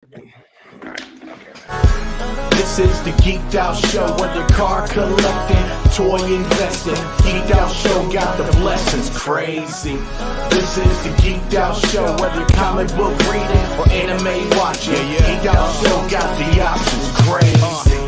This is the Geeked Out Show, whether car collecting, toy investing. Geeked Out Show got the blessings crazy. This is the Geeked Out Show, whether comic book reading or anime watching. Geeked Out Show got the options crazy.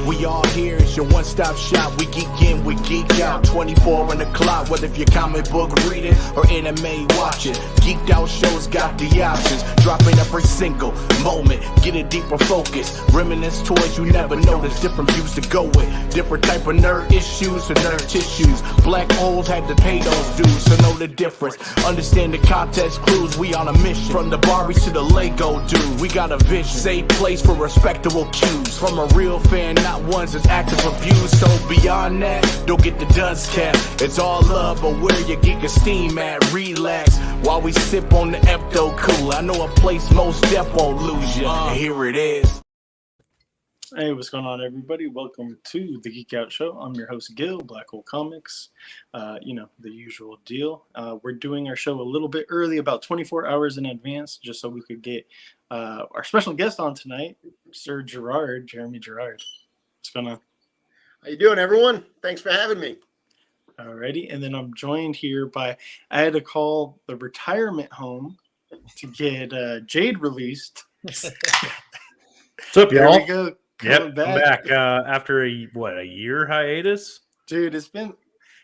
We all here, it's your one-stop shop. We geek in, we geek out, 24 on the clock. Whether if you're comic book reading or anime watching, Geeked Out Show's got the options. Dropping every single moment, get a deeper focus. Reminisce toys you never noticed, different views to go with. Different type of nerd issues or nerd tissues. Black holes had to pay those dues, so know the difference. Understand the context clues, we on a mission. From the Barbies to the Lego dude, we got a vision. Safe place for respectable cues. From a real fan, not ones that's active reviews. So beyond that, don't get the dust cap. It's all love, but where your geek esteem at? Relax while we sip on the Epto Cooler. I know a place most deaf won't lose you. Here it is. Hey, what's going on, everybody? Welcome to the Geek Out Show. I'm your host, Gil, Black Hole Comics. The usual deal. We're doing our show a little bit early, about 24 hours in advance, just so we could get our special guest on tonight, Sir Girard, Jeremy Girard. What's going on? How you doing, everyone? Thanks for having me. Alrighty, and then I'm joined here by, I had to call the retirement home to get Jade released. What's up, y'all? There we go. I'm back after a year hiatus? Dude, it's been,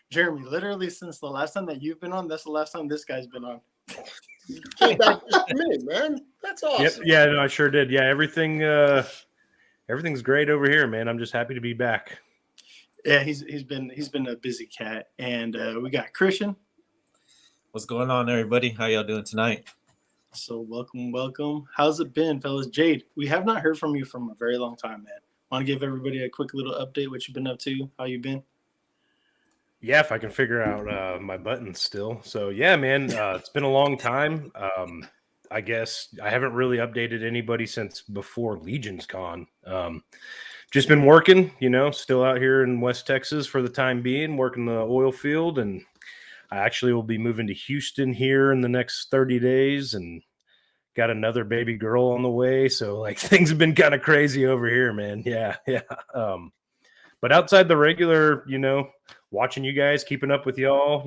Jeremy, literally since the last time that you've been on, that's the last time this guy's been on. You came back just for me, man. That's awesome. Yep. Yeah, no, I sure did. Yeah, everything's great over here, man. I'm just happy to be back. Yeah, he's been a busy cat. And we got Christian. What's going on, everybody? How y'all doing tonight? So welcome. How's it been, fellas? Jade, we have not heard from you from a very long time, man. Want to give everybody a quick little update, what you've been up to, how you been? Yeah, if I can figure out my buttons still. So yeah, man, it's been a long time. I guess I haven't really updated anybody since before Legions Con. Just been working, still out here in West Texas for the time being, working the oil field, and I actually will be moving to Houston here in the next 30 days and got another baby girl on the way. So things have been kind of crazy over here, man. Yeah. But outside the regular, watching you guys, keeping up with y'all,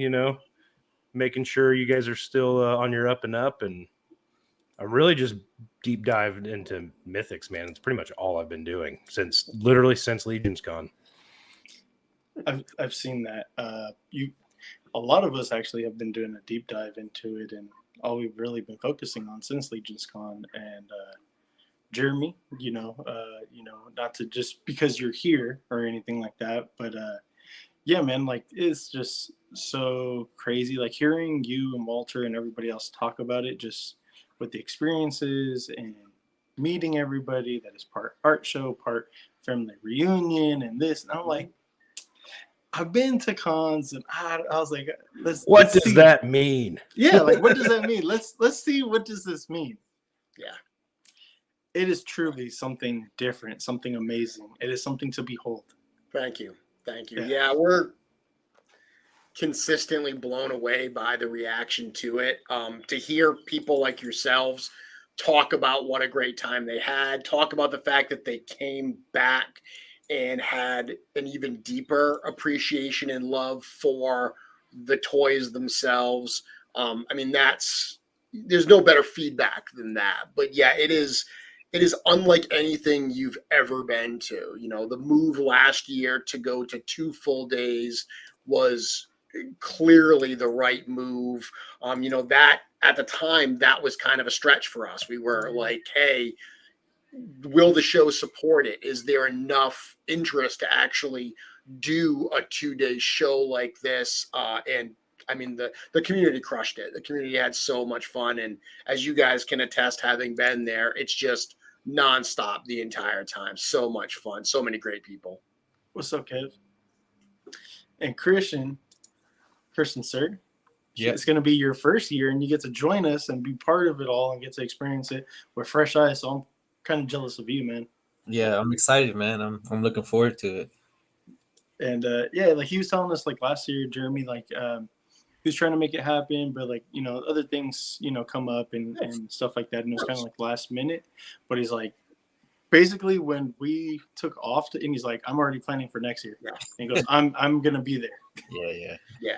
making sure you guys are still on your up and up. And I'm really just deep dived into Mythics, man. It's pretty much all I've been doing since Legions Con. I've seen that. A lot of us actually have been doing a deep dive into it, and all we've really been focusing on since Legions Con. And Jeremy, not to just because you're here or anything like that, but yeah, man, it's just so crazy. Hearing you and Walter and everybody else talk about it, just with the experiences and meeting everybody that is part art show, part family reunion, and this. And I'm like, I've been to cons, and I was like, let's does that mean? Yeah, what does that mean? Let's see, what does this mean? Yeah. It is truly something different, something amazing. It is something to behold. Thank you. Yeah, we're consistently blown away by the reaction to it. To hear people like yourselves talk about what a great time they had, talk about the fact that they came back and had an even deeper appreciation and love for the toys themselves. There's no better feedback than that. But yeah, it is unlike anything you've ever been to. The move last year to go to 2 full days was clearly the right move. That at the time, that was kind of a stretch for us. We were like, hey, will the show support it? Is there enough interest to actually do a 2-day show like this? And the community crushed it. The community had so much fun. And as you guys can attest, having been there, it's just nonstop the entire time. So much fun. So many great people. What's up, Kev? And Christian, sir. Yeah. It's going to be your first year, and you get to join us and be part of it all and get to experience it with fresh eyes. So I'm kind of jealous of you, man. Yeah, I'm excited, man. I'm looking forward to it. And he was telling us last year, Jeremy, he was trying to make it happen, but other things, come up and stuff like that. And it was kind of last minute, but he's like, basically when we took off, and he's like, "I'm already planning for next year." Yeah. And he goes, "I'm gonna be there." Yeah.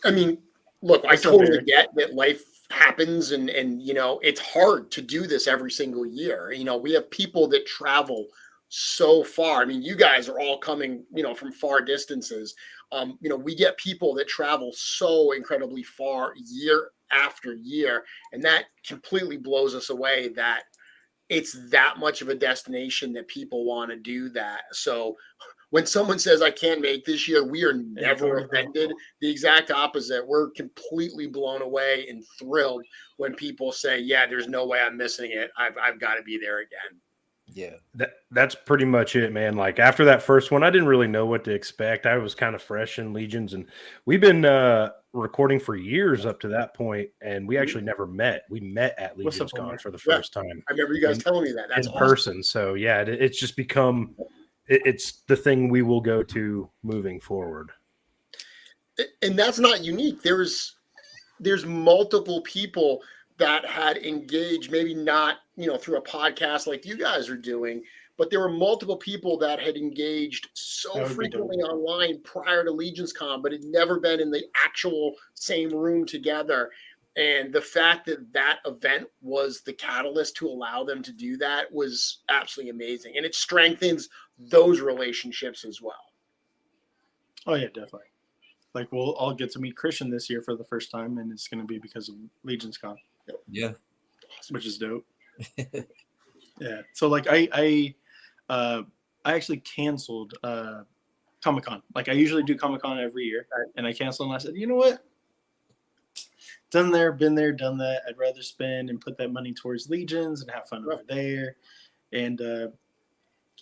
I mean, look, I What's up, totally Eric? get that life happens and you know, it's hard to do this every single year. You know, we have people that travel so far. I mean, you guys are all coming, you know, from far distances. You know, we get people that travel so incredibly far year after year, and that completely blows us away that it's that much of a destination that people want to do that. So when someone says I can't make this year, we are never offended. The exact opposite. We're completely blown away and thrilled when people say, "Yeah, there's no way I'm missing it. I've got to be there again." Yeah. That's pretty much it, man. Like after that first one, I didn't really know what to expect. I was kind of fresh in Legions, and we've been recording for years up to that point, and we actually never met. We met at What's up, Legions Con Omar? for the Yeah. first time I remember you guys telling me that. That's in awesome. person. So yeah, it's just become it's the thing we will go to moving forward. And that's not unique. There's multiple people that had engaged, maybe not, you know, through a podcast like you guys are doing, but there were multiple people that had engaged so frequently online prior to Legions Con, but had never been in the actual same room together. And the fact that that event was the catalyst to allow them to do that was absolutely amazing. And it strengthens those relationships as well. Oh yeah, definitely. Like we'll all get to meet Christian this year for the first time, and it's going to be because of Legions Con, Yeah. which is dope. Yeah. So like I actually canceled Comic-Con. Like I usually do Comic-Con every year, and I canceled, and I said, you know what? Been there, done that. I'd rather spend and put that money towards Legions and have fun over there. And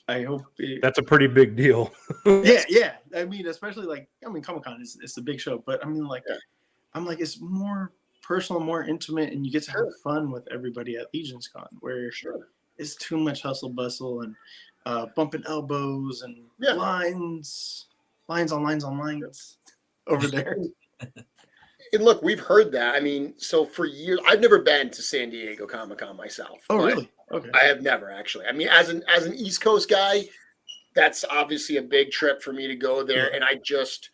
I hope That's a pretty big deal. yeah. I mean, especially like Comic-Con is it's a big show, but I mean I'm like it's more personal, more intimate, and you get to have fun with everybody at Legions Con, where it's too much hustle bustle and bumping elbows and lines on lines over there. And look, we've heard that. I mean, so for years, I've never been to San Diego Comic-Con myself. Oh, really? Okay. I have never actually. I mean, as an East Coast guy, that's obviously a big trip for me to go there, and I just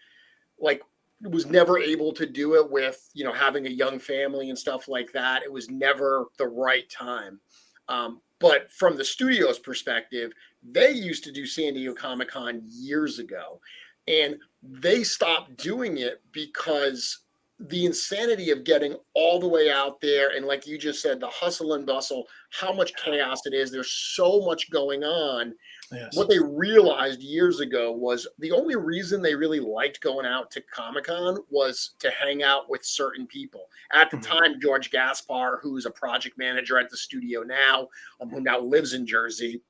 like was never able to do it with, you know, having a young family and stuff like that. It was never the right time. But from the studio's perspective, they used to do San Diego Comic-Con years ago, and they stopped doing it because the insanity of getting all the way out there, and like you just said, the hustle and bustle, how much chaos it is. There's so much going on. Yes. What they realized years ago was the only reason they really liked going out to Comic-Con was to hang out with certain people. At the time, George Gaspar, who's a project manager at the studio now, who now lives in Jersey,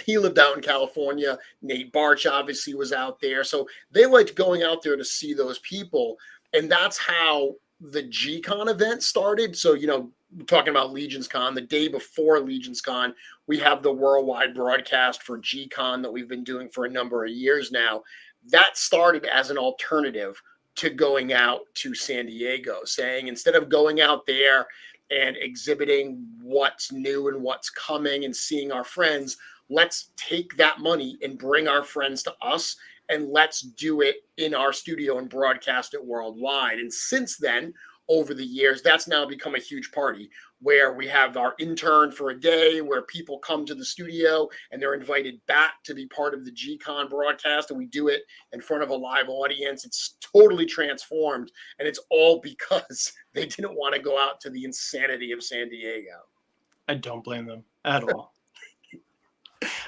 he lived out in California. Nate Barch obviously was out there. So they liked going out there to see those people. And that's how the G-Con event started. So, you know, talking about Legions Con, the day before Legions Con, we have the worldwide broadcast for G-Con that we've been doing for a number of years now. That started as an alternative to going out to San Diego, saying instead of going out there and exhibiting what's new and what's coming and seeing our friends, let's take that money and bring our friends to us, and let's do it in our studio and broadcast it worldwide. And since then, over the years, that's now become a huge party where we have our intern for a day where people come to the studio and they're invited back to be part of the G-Con broadcast, and we do it in front of a live audience. It's totally transformed, and it's all because they didn't want to go out to the insanity of San Diego. I don't blame them at all.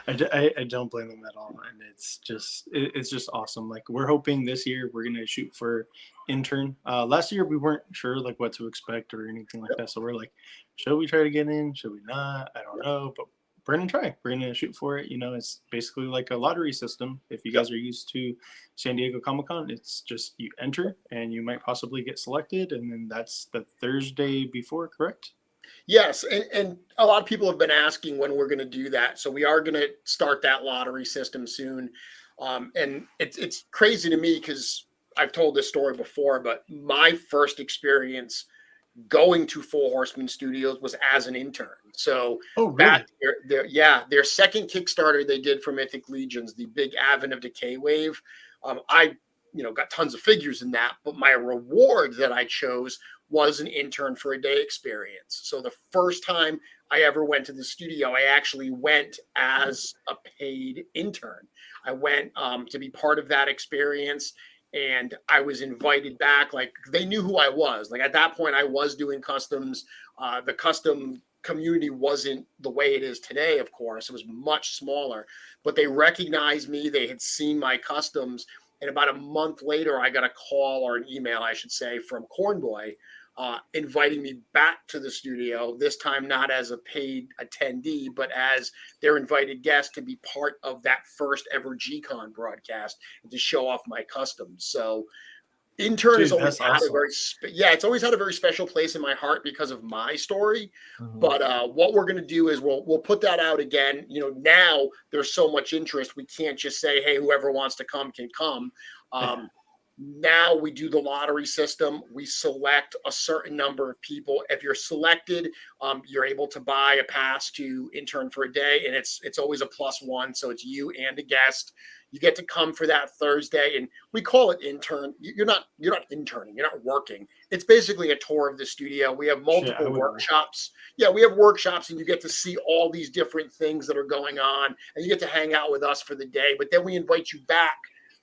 I don't blame them at all, and it's just awesome. Like we're hoping this year we're gonna shoot for intern. Last year we weren't sure like what to expect or anything like that, so we're like, should we try to get in? Should we not? I don't know, but we're gonna try. We're gonna shoot for it. You know, it's basically like a lottery system. If you guys are used to San Diego Comic-Con, it's just you enter and you might possibly get selected, and then that's the Thursday before, correct? Yes, and a lot of people have been asking when we're going to do that. So we are going to start that lottery system soon. And it's crazy to me because I've told this story before, but my first experience going to Four Horsemen Studios was as an intern. So Oh, really? back their second Kickstarter they did for Mythic Legions, the big Advent of Decay wave. I got tons of figures in that, but my reward that I chose was an intern for a day experience. So the first time I ever went to the studio, I actually went as a paid intern. I went to be part of that experience, and I was invited back. Like, they knew who I was. Like, at that point, I was doing customs. The custom community wasn't the way it is today, of course. It was much smaller, but they recognized me. They had seen my customs. And about a month later, I got a call, or an email, I should say, from Cornboy, inviting me back to the studio, this time not as a paid attendee, but as their invited guest to be part of that first ever G-Con broadcast and to show off my customs. So intern has always had awesome. it's always had a very special place in my heart because of my story. Mhm. But what we're going to do is we'll put that out again. Now there's so much interest, we can't just say, hey, whoever wants to come can come. Now we do the lottery system. We select a certain number of people. If you're selected, you're able to buy a pass to intern for a day, and it's always a +1. So it's you and a guest. You get to come for that Thursday, and we call it intern. You're not interning. You're not working. It's basically a tour of the studio. We have multiple workshops. Yeah, we have workshops, and you get to see all these different things that are going on, and you get to hang out with us for the day. But then we invite you back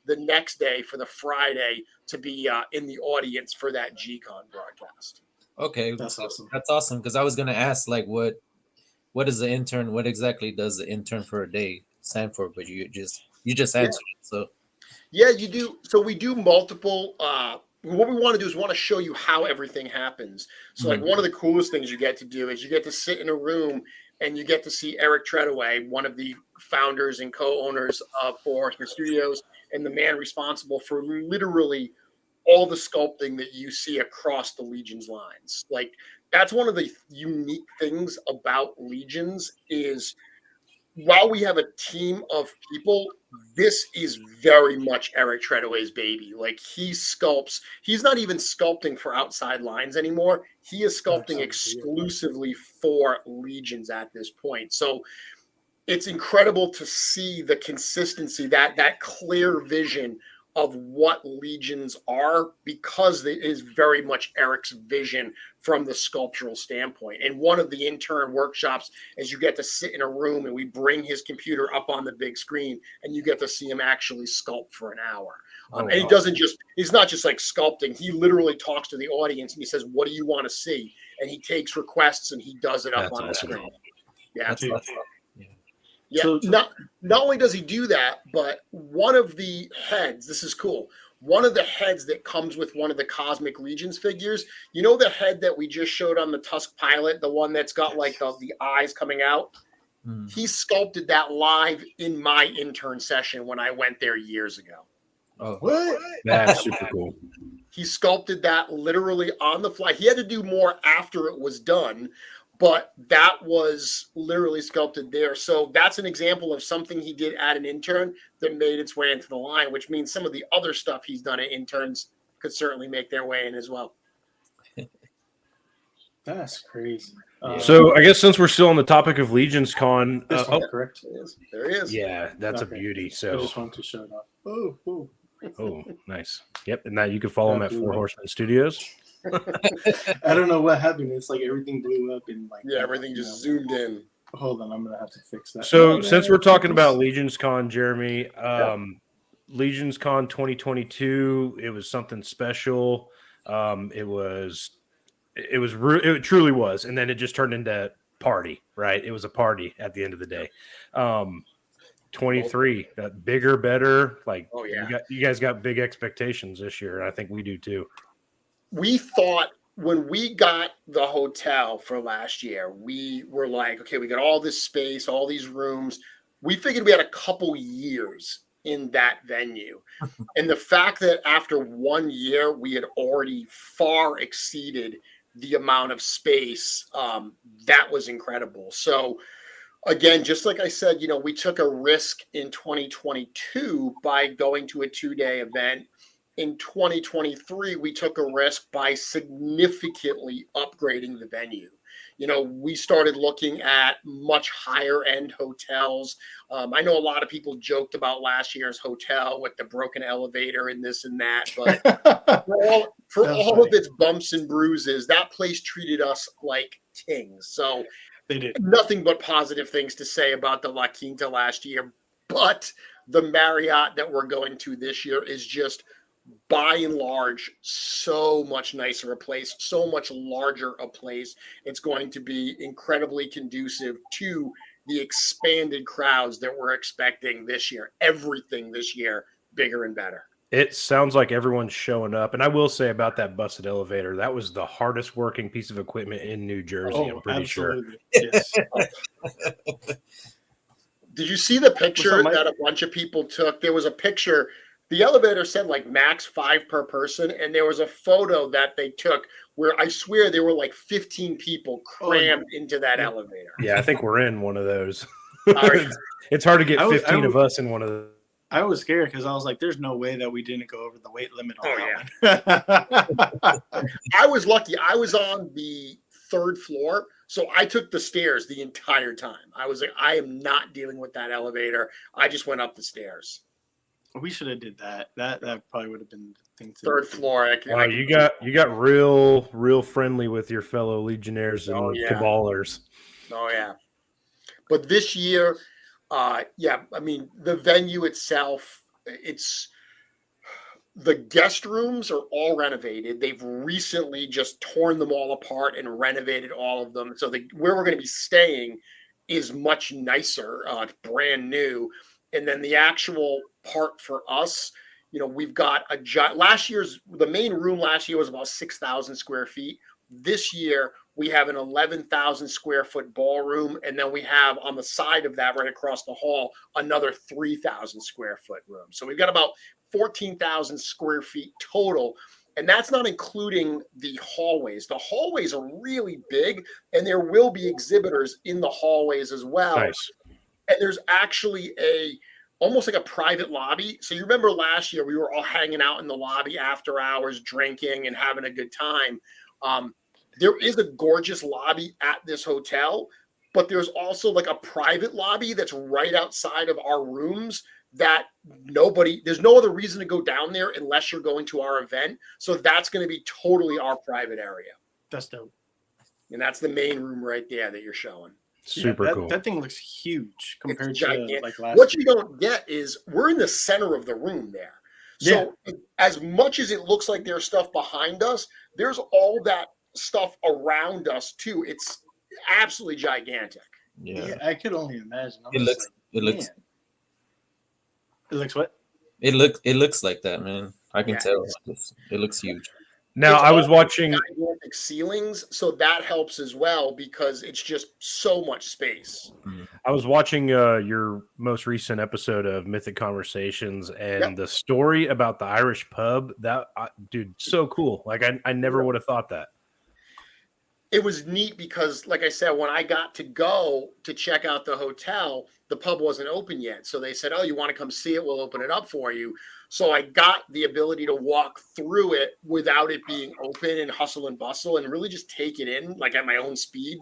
the next day for the Friday to be in the audience for that G-Con broadcast. Okay, That's awesome. That's awesome, because I was gonna ask, like, what is the intern? What exactly does the intern for a day stand for? But you just answered it. So yeah, you do. So we do multiple. What we want to do is want to show you how everything happens. So like one of the coolest things you get to do is you get to sit in a room and you get to see Eric Treadaway, one of the founders and co-owners of Four Horsemen Studios, and the man responsible for literally all the sculpting that you see across the Legions lines. Like, that's one of the unique things about Legions is, while we have a team of people, this is very much Eric Treadaway's baby. Like, he sculpts. He's not even sculpting for outside lines anymore. He is sculpting exclusively for Legions at this point. So it's incredible to see the consistency, that clear vision of what Legions are, because it is very much Eric's vision from the sculptural standpoint. And one of the intern workshops is you get to sit in a room and we bring his computer up on the big screen and you get to see him actually sculpt for an hour. And he's not just like sculpting. He literally talks to the audience and he says, what do you want to see? And he takes requests and he does it up on the screen. Yeah. that's awesome. Yeah, So- not only does he do that, but one of the heads, this is cool, one of the heads that comes with one of the Cosmic Legions figures, the head that we just showed on the Tusk Pilot, the one that's got like the eyes coming out? He sculpted that live in my intern session when I went there years ago. Oh, What? That's super cool. He sculpted that literally on the fly. He had to do more after it was done, but that was literally sculpted there. So that's an example of something he did at an intern that made its way into the line, which means some of the other stuff he's done at interns could certainly make their way in as well. That's crazy. So I guess since we're still on the topic of Legions Con, this one, correct? There he is. yeah, that's Okay. a beauty. I So, just wanted to show it off. Oh. oh, nice. Yep, and now you can follow him at Four Horsemen Studios. I don't know what happened. It's like everything blew up and like Everything just zoomed in. Hold on, I'm gonna have to fix that. So since we're talking about Legions Con, Jeremy, Legions Con 2022, it was something special. It truly was, and then it just turned into party, right? It was a party at the end of the day. 23, bigger, better. Like, you guys got big expectations this year, and I think we do too. We thought when we got the hotel for last year, we were like, okay, we got all this space, all these rooms. We figured we had a couple years in that venue. And the fact that after 1 year, we had already far exceeded the amount of space, that was incredible. So again, just like I said, we took a risk in 2022 by going to a 2-day event. in 2023, we took a risk by significantly upgrading the venue. We started looking at much higher end hotels. I know a lot of people joked about last year's hotel with the broken elevator and this and that, but for all of its bumps and bruises, that place treated us like kings. So They did. nothing but positive things to say about the La Quinta last year. But the Marriott that we're going to this year is just, by and large, so much nicer a place, so much larger a place. It's going to be incredibly conducive to the expanded crowds that we're expecting this year. Everything this year, bigger and better. It sounds like everyone's showing up. And I will say about that busted elevator, that was the hardest working piece of equipment in New Jersey, I'm pretty absolutely. Yes. Did you see the picture that a bunch of people took? There was a picture. The elevator said like max 5 per person. And there was a photo that they took where I swear there were like 15 people crammed into that elevator. Yeah, I think we're in one of those. It's hard to get 15 of us in one of those. I was scared because I was like, there's no way that we didn't go over the weight limit on that one. I was lucky. I was on the 3rd floor. So I took the stairs the entire time. I was like, I am not dealing with that elevator. I just went up the stairs. We should have did that. That probably would have been the thing to 3rd floor. You got real friendly with your fellow Legionnaires and Cabalers. Oh yeah. But this year, I mean, the venue itself, the guest rooms are all renovated. They've recently just torn them all apart and renovated all of them. So where we're going to be staying is much nicer, brand new. And then the actual part for us, we've got the main room last year was about 6,000 square feet. This year, we have an 11,000 square foot ballroom. And then we have on the side of that, right across the hall, another 3,000 square foot room. So we've got about 14,000 square feet total. And that's not including the hallways. The hallways are really big, and there will be exhibitors in the hallways as well. Nice. And there's actually almost like a private lobby. So you remember last year we were all hanging out in the lobby after hours, drinking and having a good time. There is a gorgeous lobby at this hotel, but there's also like a private lobby that's right outside of our rooms that there's no other reason to go down there unless you're going to our event. So that's going to be totally our private area. That's dope. And that's the main room right there that you're showing. Super cool. That thing looks huge compared to like last What year. you don't get is we're in the center of the room there. So as much as it looks like there's stuff behind us, there's all that stuff around us too. It's absolutely gigantic. Yeah, I could only imagine. It looks what? It looks like that, man. I can tell. It looks huge. Now, I was watching gigantic ceilings, so that helps as well because it's just so much space. I was watching your most recent episode of Mythic Conversations, and the story about the Irish pub. Dude, so cool! Like I never would have thought that. It was neat because, like I said, when I got to go to check out the hotel, the pub wasn't open yet. So they said, "Oh, you want to come see it? We'll open it up for you." So I got the ability to walk through it without it being open and hustle and bustle and really just take it in like at my own speed.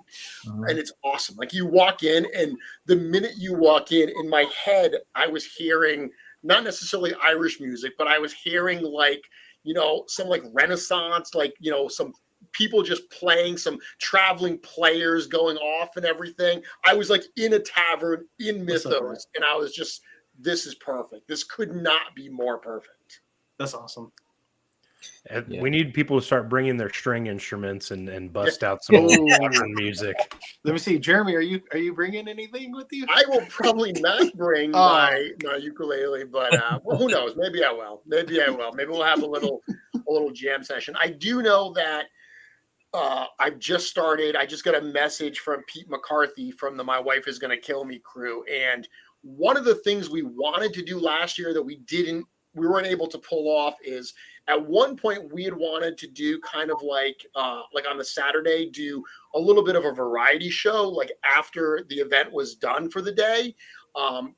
And it's awesome. Like you walk in, and the minute you walk in my head, I was hearing not necessarily Irish music, but I was hearing like, some like Renaissance, like, some people just playing, some traveling players going off and everything. I was like in a tavern in Mythos, and I was just, this is perfect. This could not be more perfect. That's awesome. We need people to start bringing their string instruments and bust out some modern music. Let me see, Jeremy. Are you bringing anything with you? I will probably not bring my ukulele, but well, who knows? Maybe I will. Maybe we'll have a little jam session. I do know that I've just started. I just got a message from Pete McCarthy from the My Wife Is Gonna Kill Me crew, and one of the things we wanted to do last year that we didn't we weren't able to pull off is at one point we had wanted to do kind of like on the Saturday, do a little bit of a variety show, like after the event was done for the day,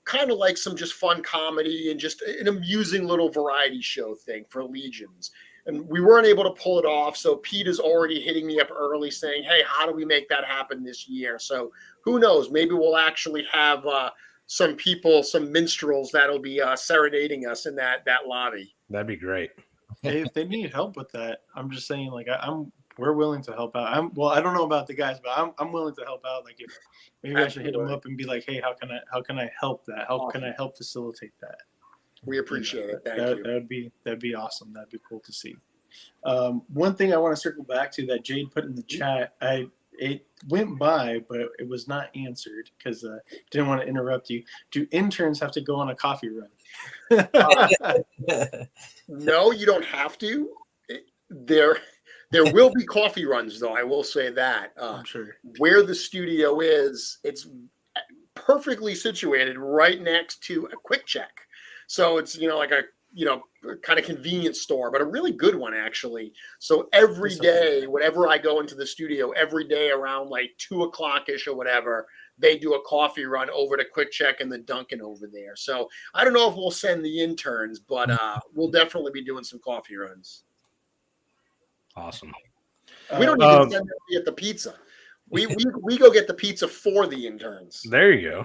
kind of like some just fun comedy and just an amusing little variety show thing for Legions. And we weren't able to pull it off. So Pete is already hitting me up early saying, hey, how do we make that happen this year? So who knows? Maybe we'll actually have some people, some minstrels that'll be serenading us in that lobby. That'd be great. Hey, if they need help with that, I'm just saying, like, we're willing to help out. I don't know about the guys, but I'm willing to help out. Like, if maybe I should hit them up and be like, hey, how can I help that? How can I help facilitate that? We appreciate it. Thank you. That'd be awesome. That'd be cool to see. One thing I want to circle back to that Jade put in the chat, it went by, but it was not answered because didn't want to interrupt you. Do interns have to go on a coffee run? No, you don't have to. There will be coffee runs, though. I will say that. I'm sure. Where the studio is, it's perfectly situated right next to a Quick Check. So it's, like a, kind of convenience store, but a really good one, actually. So every day, whenever I go into the studio, every day around like 2:00-ish or whatever, they do a coffee run over to Quick Check and the Dunkin' over there. So I don't know if we'll send the interns, but we'll definitely be doing some coffee runs. Awesome. We don't even send them to get the pizza. We go get the pizza for the interns. There you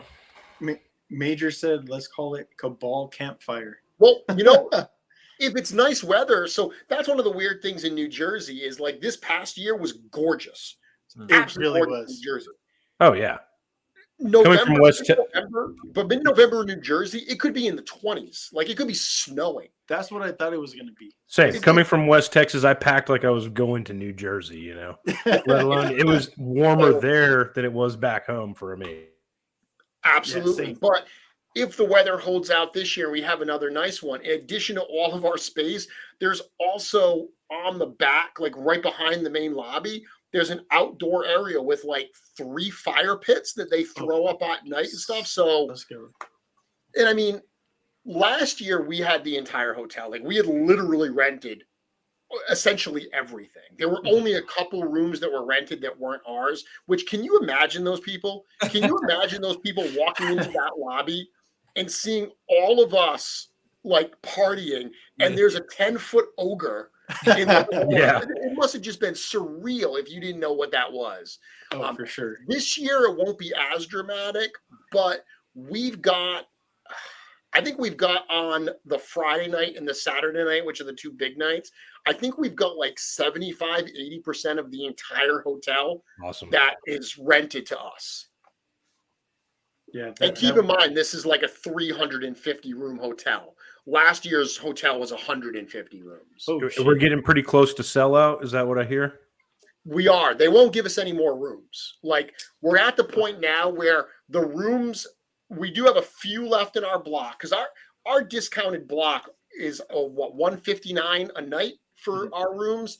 go. Major said, let's call it Cabal Campfire. Well, if it's nice weather, so that's one of the weird things in New Jersey is like this past year was gorgeous. It really was. New Jersey. Oh, yeah. November, but mid-November, New Jersey, it could be in the 20s. Like it could be snowing. That's what I thought it was going to be. Same. Coming from West Texas, I packed like I was going to New Jersey, Let alone it was warmer there than it was back home for me. Absolutely. Yeah, but if the weather holds out this year, we have another nice one. In addition to all of our space, there's also on the back, like right behind the main lobby, there's an outdoor area with like 3 fire pits that they throw up at night and stuff. So, let's go. And I mean, last year we had the entire hotel. Like we had literally rented essentially everything. There were only a couple rooms that were rented that weren't ours, which can you imagine those people? Can you imagine those people walking into that lobby and seeing all of us like partying and there's a 10-foot ogre in the Yeah. It must have just been surreal if you didn't know what that was. Oh, for sure. This year it won't be as dramatic, but I think we've got on the Friday night and the Saturday night, which are the 2 big nights, I think we've got like 75-80% of the entire hotel that is rented to us. Yeah. And keep in mind, this is like a 350-room hotel. Last year's hotel was 150 rooms. Oh, we're getting pretty close to sellout. Is that what I hear? We are. They won't give us any more rooms. Like we're at the point now where the rooms, we do have a few left in our block because our discounted block is $159 a night for our rooms.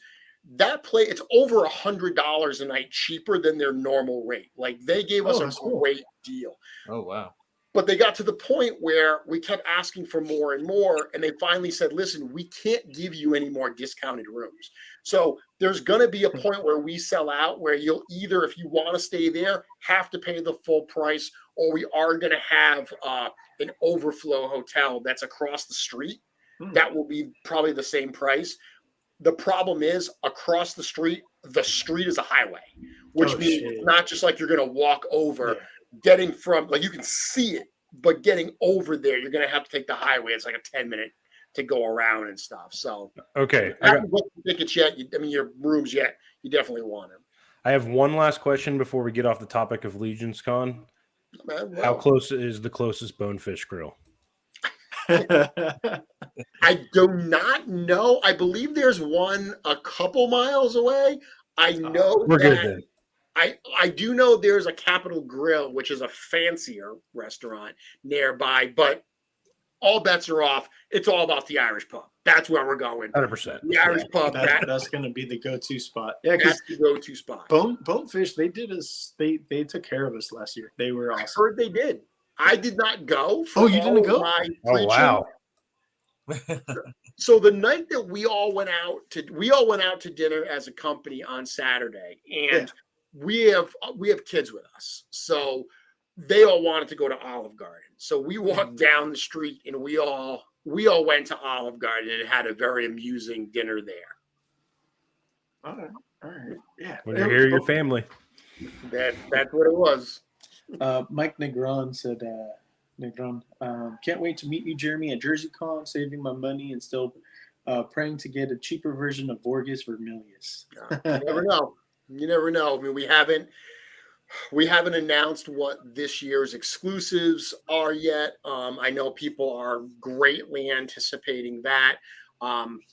It's over $100 a night cheaper than their normal rate. Like they gave us a great deal. Oh wow. But they got to the point where we kept asking for more and more, and they finally said, listen, we can't give you any more discounted rooms. So there's going to be a point where we sell out, where you'll either, if you want to stay there, have to pay the full price, or we are going to have an overflow hotel that's across the street. That will be probably the same price. The problem is across the street is a highway, which means it's not just like you're going to walk over. Yeah. Getting from, like, you can see it, but getting over there, you're going to have to take the highway. It's like a 10-minute to go around and stuff. So, okay. I haven't booked the tickets yet. Your rooms yet. You definitely want them. I have one last question before we get off the topic of Legions Con. How close is the closest Bonefish Grill? I do not know. I believe there's one a couple miles away. I know we're good then. I do know there's a Capitol Grill, which is a fancier restaurant nearby, but all bets are off. It's all about the Irish pub. That's where we're going. 100%. The Irish pub. That's going to be the go-to spot. Yeah, that's the go-to spot. Bonefish, they took care of us last year. They were awesome. I heard they did. I did not go. You didn't go? Oh, wow. So the night that we all went out to dinner as a company on Saturday, and we have kids with us, so they all wanted to go to Olive Garden. So we walked down the street and we all went to Olive Garden and had a very amusing dinner there. All right, yeah. When you're here, your family. That's what it was. Mike Negron said, can't wait to meet you, Jeremy, at JerseyCon, saving my money and still praying to get a cheaper version of Vorgus Vermilius. You never know. You never know. I mean, we haven't announced what this year's exclusives are yet. I know people are greatly anticipating that.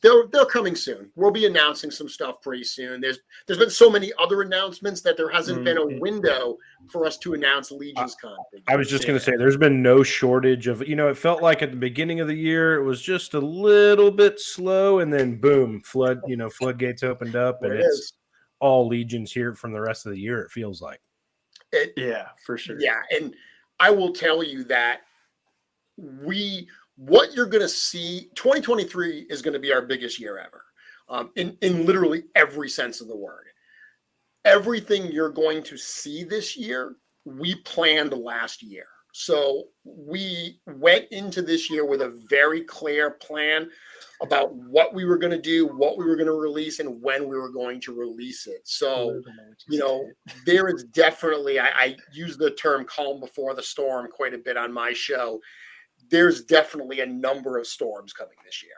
They're coming soon. We'll be announcing some stuff pretty soon. There's been so many other announcements that there hasn't been a window for us to announce Legions Con. I was just going to say, there's been no shortage of, it felt like at the beginning of the year, it was just a little bit slow, and then boom, floodgates opened up, and it's all Legions here from the rest of the year, it feels like. Yeah, for sure. Yeah, and I will tell you that what you're going to see, 2023 is going to be our biggest year ever, in literally every sense of the word. Everything you're going to see this year, we planned last year. So we went into this year with a very clear plan about what we were going to do, what we were going to release, and when we were going to release it. So, there is definitely, I use the term calm before the storm quite a bit on my show. There's definitely a number of storms coming this year.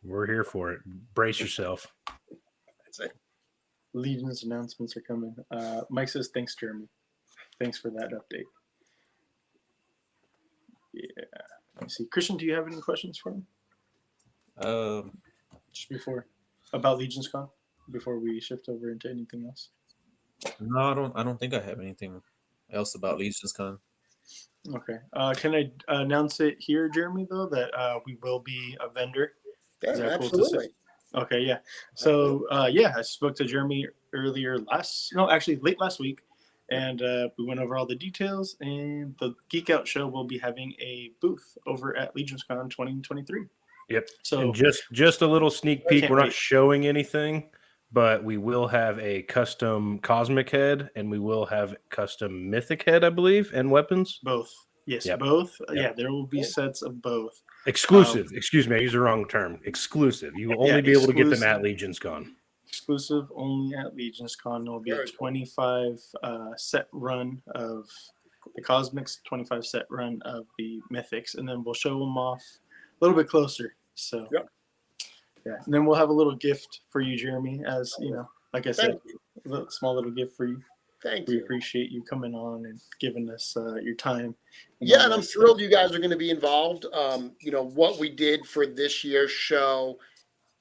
We're here for it. Brace yourself. That's it. Legion's announcements are coming. Mike says, thanks, Jeremy. Thanks for that update. Yeah. Let me see. Christian, do you have any questions for him? Just before about Legions Con, before we shift over into anything else. No, I don't think I have anything else about Legions Con. Okay. Can I announce it here, Jeremy, though, that we will be a vendor? Yeah, absolutely. Okay, yeah. So, I spoke to Jeremy late last week, and we went over all the details, and the Geek Out show will be having a booth over at Legions Con 2023. Yep. So and just a little sneak peek. We're not showing anything, but we will have a custom Cosmic Head, and we will have custom Mythic Head, I believe, and weapons. Both. Yes, Yep. both. Yep. Yeah, there will be sets of both. Exclusive. Excuse me, I used the wrong term. Exclusive. You will only be able to get them at Legions Con. Exclusive only at Legions Con. There will be a 25 set run of the Cosmics, 25 set run of the Mythics, and then we'll show them off a little bit closer. So, yeah, and then we'll have a little gift for you, Jeremy, as like I said, a small little gift for you. Thank you. We you. appreciate you coming on and giving us your time. Yeah, and I'm thrilled you guys are going to be involved. What we did for this year's show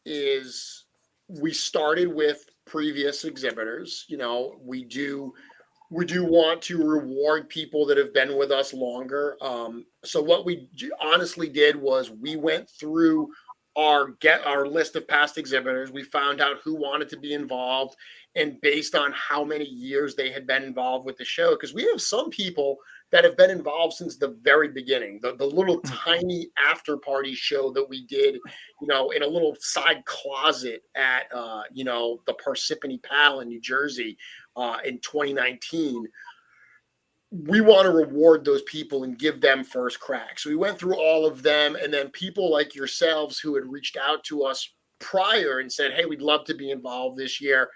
is we started with previous exhibitors. We do want to reward people that have been with us longer. So what we honestly did was we went through our list of past exhibitors. We found out who wanted to be involved, and based on how many years they had been involved with the show, because we have some people that have been involved since the very beginning. The little tiny after party show that we did, in a little side closet at the Parsippany Pal in New Jersey in 2019. We want to reward those people and give them first crack. So we went through all of them, and then people like yourselves who had reached out to us prior and said, hey, we'd love to be involved this year.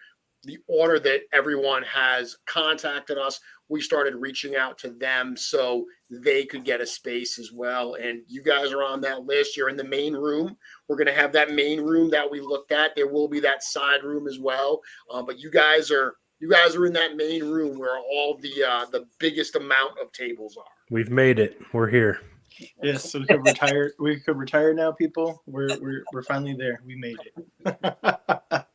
The order that everyone has contacted us, we started reaching out to them so they could get a space as well. And you guys are on that list. You're in the main room. We're going to have that main room that we looked at. There will be that side room as well. But you guys are in that main room where all the biggest amount of tables are. We've made it. We're here. Yes, so we could retire. We could retire now, people. We're finally there. We made it.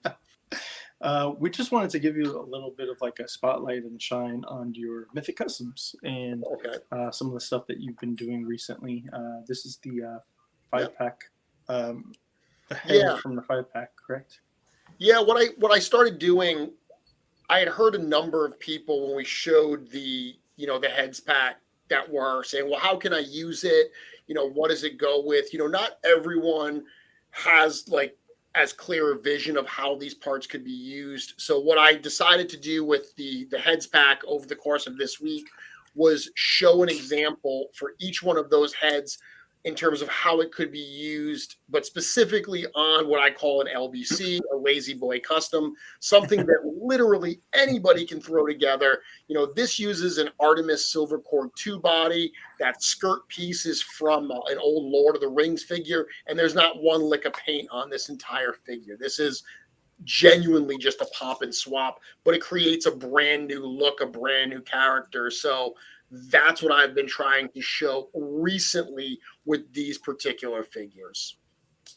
We just wanted to give you a little bit of like a spotlight and shine on your Mythic Customs and some of the stuff that you've been doing recently. This is the 5-pack, the head from the 5-pack, correct? Yeah, what I started doing, I had heard a number of people when we showed the heads pack that were saying, well, how can I use it? What does it go with? Not everyone has like as clear a vision of how these parts could be used. So what I decided to do with the heads pack over the course of this week was show an example for each one of those heads in terms of how it could be used, but specifically on what I call an LBC, a Lazy Boy Custom, something that literally anybody can throw together. This uses an Artemis Silver Cord 2 body. That skirt piece is from an old Lord of the Rings figure, and there's not one lick of paint on this entire figure. This is genuinely just a pop and swap, but it creates a brand new look, a brand new character. So that's what I've been trying to show recently with these particular figures.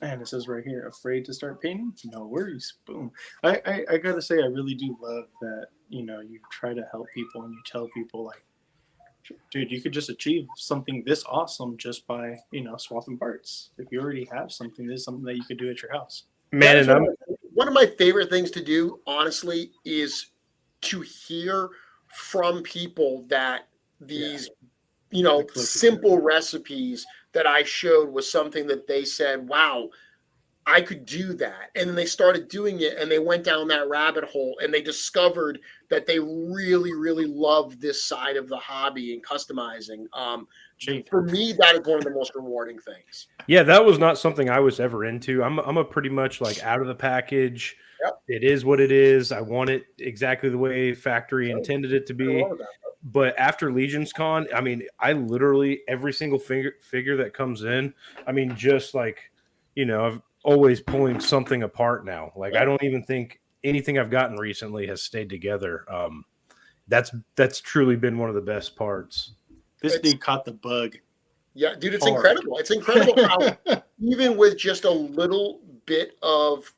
And it says right here, afraid to start painting? No worries. Boom. I gotta say, I really do love that, you try to help people and you tell people like, dude, you could just achieve something this awesome just by, swapping parts. If you already have something, this is something that you could do at your house. Man, and one of my favorite things to do, honestly, is to hear from people that these, simple recipes that I showed was something that they said, wow, I could do that. And then they started doing it and they went down that rabbit hole and they discovered that they really, really love this side of the hobby and customizing. For me, that is one of the most rewarding things. Yeah, that was not something I was ever into. I'm a pretty much like out of the package. Yep. It is what it is. I want it exactly the way factory intended it to be. But after Legions Con, I mean, I literally every single figure that comes in, I mean, just like, I've always pulling something apart now. Like, I don't even think anything I've gotten recently has stayed together. That's truly been one of the best parts. This dude caught the bug. Yeah, dude, it's incredible. It's incredible how even with just a little bit of,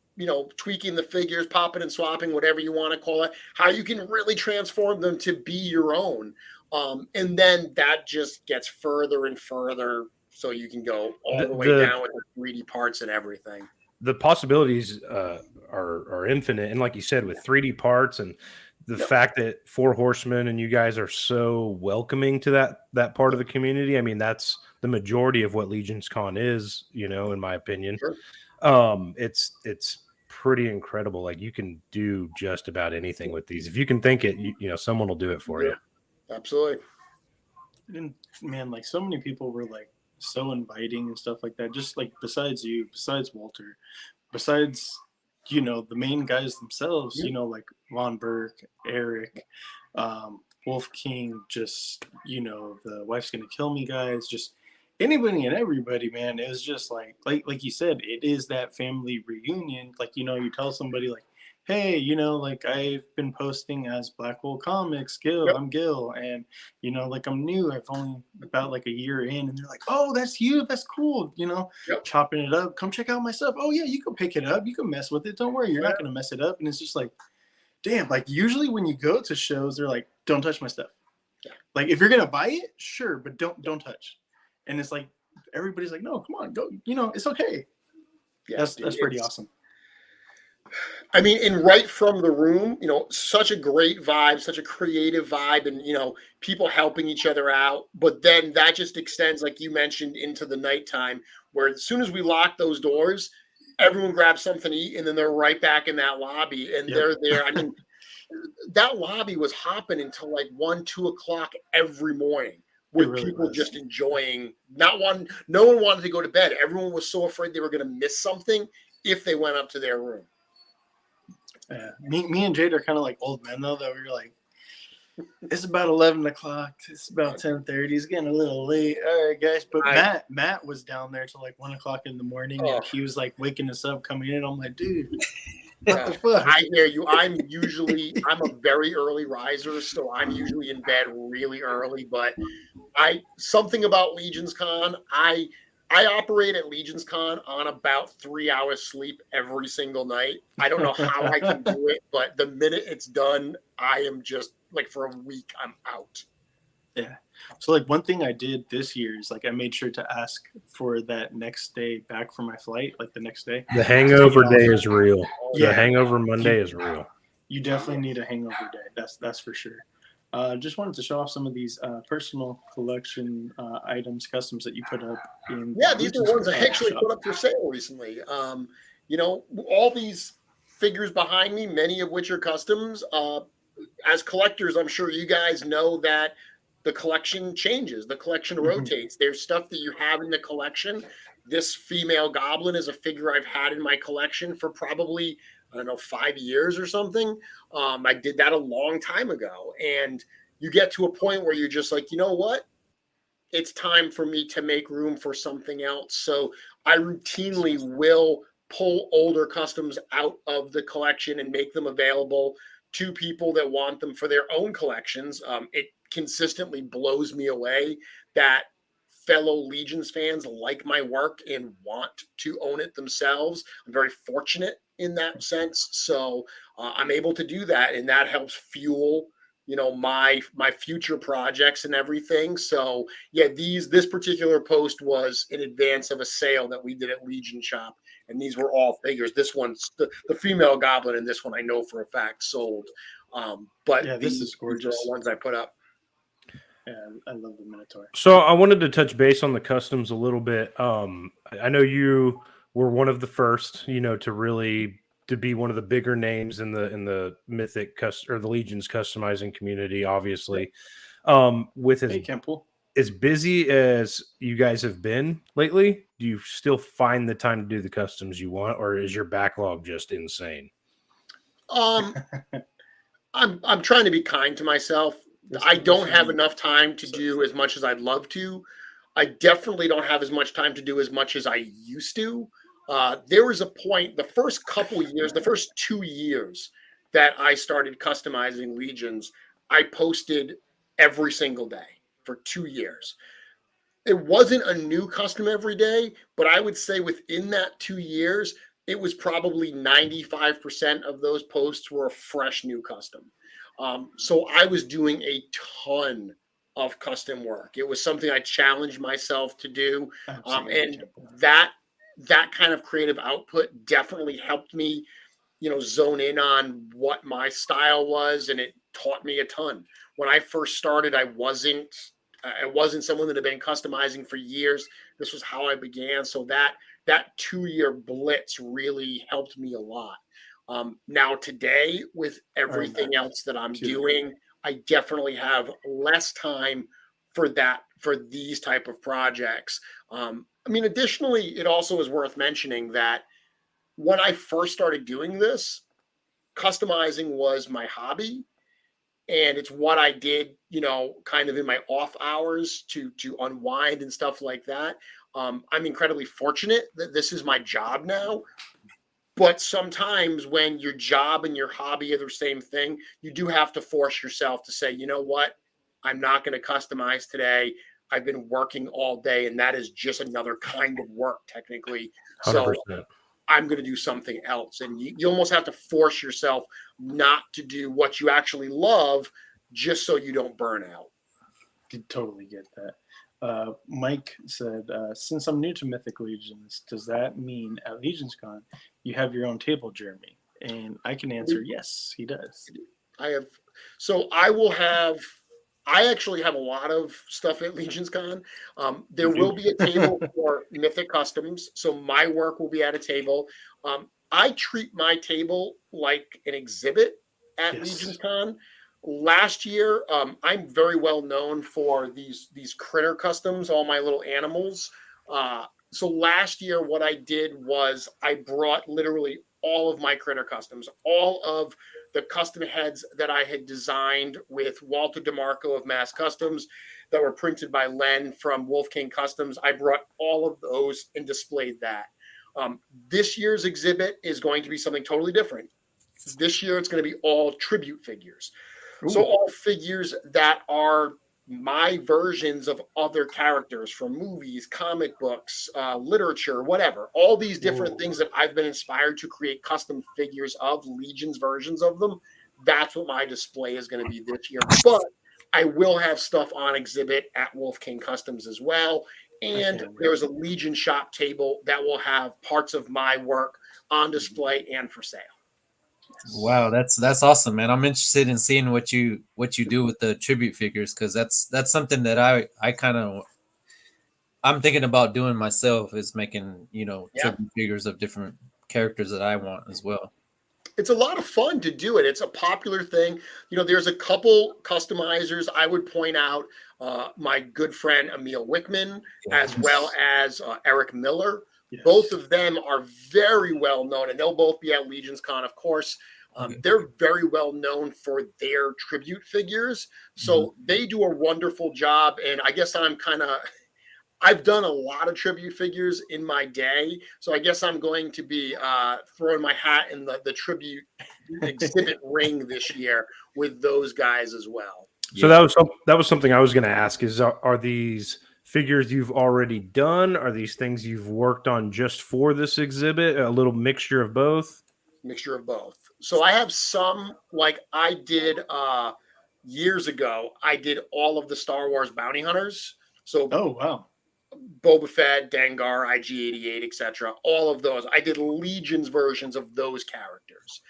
tweaking the figures, popping and swapping, whatever you want to call it, how you can really transform them to be your own. And then that just gets further and further. So you can go all the way down with the 3D parts and everything. The possibilities are infinite. And like you said, with 3D parts and the fact that Four Horsemen and you guys are so welcoming to that part of the community. I mean, that's the majority of what Legions Con is, in my opinion. Sure. It's pretty incredible. Like, you can do just about anything with these. If you can think it, someone will do it for you. Absolutely. And man, like so many people were like so inviting and stuff like that. Just like besides you, besides Walter, besides the main guys themselves, like Von Burke, Eric, Wolf King, just the Wife's Gonna Kill Me guys, just anybody and everybody, man. It was just like you said, it is that family reunion. Like, you tell somebody like, hey, like I've been posting as Black Hole Comics, Gil, I'm Gil, and like I'm new, I've only about like a year in, and they're like, oh, that's you, that's cool, chopping it up, come check out my stuff. Oh yeah, you can pick it up, you can mess with it, don't worry, you're not gonna mess it up. And it's just like, damn, like usually when you go to shows, they're like, don't touch my stuff. Like if you're gonna buy it, sure, but don't touch. And it's like everybody's like, no, come on, go, it's okay. That's pretty awesome. I mean, and right from the room, such a great vibe, such a creative vibe, and people helping each other out. But then that just extends, like you mentioned, into the nighttime, where as soon as we lock those doors, everyone grabs something to eat, and then they're right back in that lobby, and they're there. I mean, that lobby was hopping until like 1, 2 o'clock every morning, with really people just enjoying. No one wanted to go to bed. Everyone was so afraid they were going to miss something if they went up to their room. Yeah, me and Jade are kind of like old men though. That we were like, it's about 11 o'clock. It's about 10:30. It's getting a little late. All right, guys. But Matt was down there till like 1 o'clock in the morning, and he was like waking us up, coming in. I'm like, dude, what the fuck? I hear you. I'm a very early riser, so I'm usually in bed really early. But something about Legions Con, I operate at Legions Con on about 3 hours sleep every single night. I don't know how I can do it, but the minute it's done, I am just like for a week, I'm out. Yeah. So like one thing I did this year is like I made sure to ask for that next day back for my flight, like the next day. The hangover day is real. Yeah. The hangover Monday is real. You definitely need a hangover day. That's for sure. Just wanted to show off some of these personal collection items, customs that you put up in. Yeah, these are ones I actually shop. put up for sale recently. You know, all these figures behind me, many of which are customs. As collectors, I'm sure you guys know that the collection changes, the collection rotates. There's stuff that you have in the collection. This female goblin is a figure I've had in my collection for probably, I don't know, 5 years or something. I did that a long time ago. And you get to a point where you're just like, you know what? It's time for me to make room for something else. So I routinely will pull older customs out of the collection and make them available to people that want them for their own collections. It consistently blows me away that fellow Legions fans like my work and want to own it themselves. I'm very fortunate in that sense. So I'm able to do that, and that helps fuel my future projects and everything. So yeah, this particular post was in advance of a sale that we did at Legion Shop, and these were all figures. This one's the female goblin, and this one I know for a fact sold. But yeah, this is gorgeous. These are all ones I put up. Yeah, I love the Minotaur. So I wanted to touch base on the customs a little bit. I know you were one of the first, to be one of the bigger names in the Mythic or the Legion's customizing community, obviously. With as busy as you guys have been lately, do you still find the time to do the customs you want, or is your backlog just insane? I'm trying to be kind to myself. I don't have enough time to do as much as I'd love to. I definitely don't have as much time to do as much as I used to. There was a point, the first 2 years that I started customizing Legions, I posted every single day for 2 years. It wasn't a new custom every day, but I would say within that 2 years, it was probably 95% of those posts were a fresh new custom. So I was doing a ton of custom work. It was something I challenged myself to do. And that kind of creative output definitely helped me, zone in on what my style was. And it taught me a ton. When I first started, I wasn't someone that had been customizing for years. This was how I began. So that 2-year blitz really helped me a lot. Now today, with everything else that I'm doing, I definitely have less time for these type of projects. Additionally, it also is worth mentioning that when I first started doing this, customizing was my hobby, and it's what I did, kind of in my off hours to unwind and stuff like that. I'm incredibly fortunate that this is my job now. But sometimes when your job and your hobby are the same thing, you do have to force yourself to say, you know what, I'm not going to customize today. I've been working all day, and that is just another kind of work technically. 100%. So I'm going to do something else. And you almost have to force yourself not to do what you actually love just so you don't burn out. I totally get that. Mike said, since I'm new to Mythic Legions, does that mean at LegionsCon you have your own table, Jeremy? And I can answer yes, he does. I actually have a lot of stuff at LegionsCon. There will be a table for Mythic Customs, so my work will be at a table. I treat my table like an exhibit at LegionsCon. Last year, I'm very well known for these critter customs, all my little animals. So last year, what I did was I brought literally all of my critter customs, all of the custom heads that I had designed with Walter DeMarco of Mass Customs that were printed by Len from Wolf King Customs. I brought all of those and displayed that. This year's exhibit is going to be something totally different. This year, it's going to be all tribute figures. Ooh. So all figures that are my versions of other characters from movies, comic books, literature, whatever. All these different things that I've been inspired to create custom figures of, Legion's versions of them. That's what my display is going to be this year. But I will have stuff on exhibit at Wolf King Customs as well. And there's a Legion shop table that will have parts of my work on display and for sale. Wow, that's awesome, man. I'm interested in seeing what you do with the tribute figures, because that's something that I kind of I'm thinking about doing myself, is making, Yeah. tribute figures of different characters that I want as well. It's a lot of fun to do it. It's a popular thing. There's a couple customizers I would point out. My good friend Emil Wickman, as well as Eric Miller. Yes. Both of them are very well known, and they'll both be at Legions Con, of course. They're very well known for their tribute figures. So they do a wonderful job. And I guess I've done a lot of tribute figures in my day, so I guess I'm going to be throwing my hat in the tribute exhibit ring this year with those guys as well. So that was something I was going to ask: is are these figures you've already done? Are these things you've worked on just for this exhibit? A little mixture of both. Mixture of both. So I have some, like I did years ago. I did all of the Star Wars bounty hunters. So Oh wow. Boba Fett, Dengar, IG-88, etc. All of those. I did Legions versions of those characters.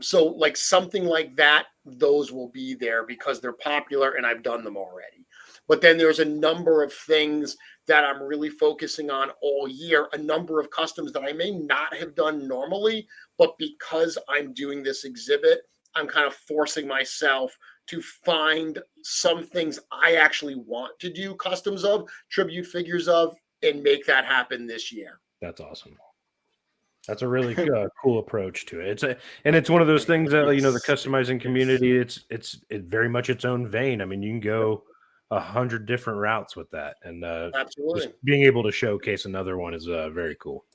So like something like that, those will be there because they're popular and I've done them already. But then there's a number of things that I'm really focusing on all year, a number of customs that I may not have done normally, but because I'm doing this exhibit, I'm kind of forcing myself to find some things I actually want to do customs of, tribute figures of, and make that happen this year. That's awesome. That's a really cool approach to it. It's one of those things that the customizing community. It's very much its own vein. I mean, you can go 100 different routes with that, and Absolutely, just being able to showcase another one is very cool.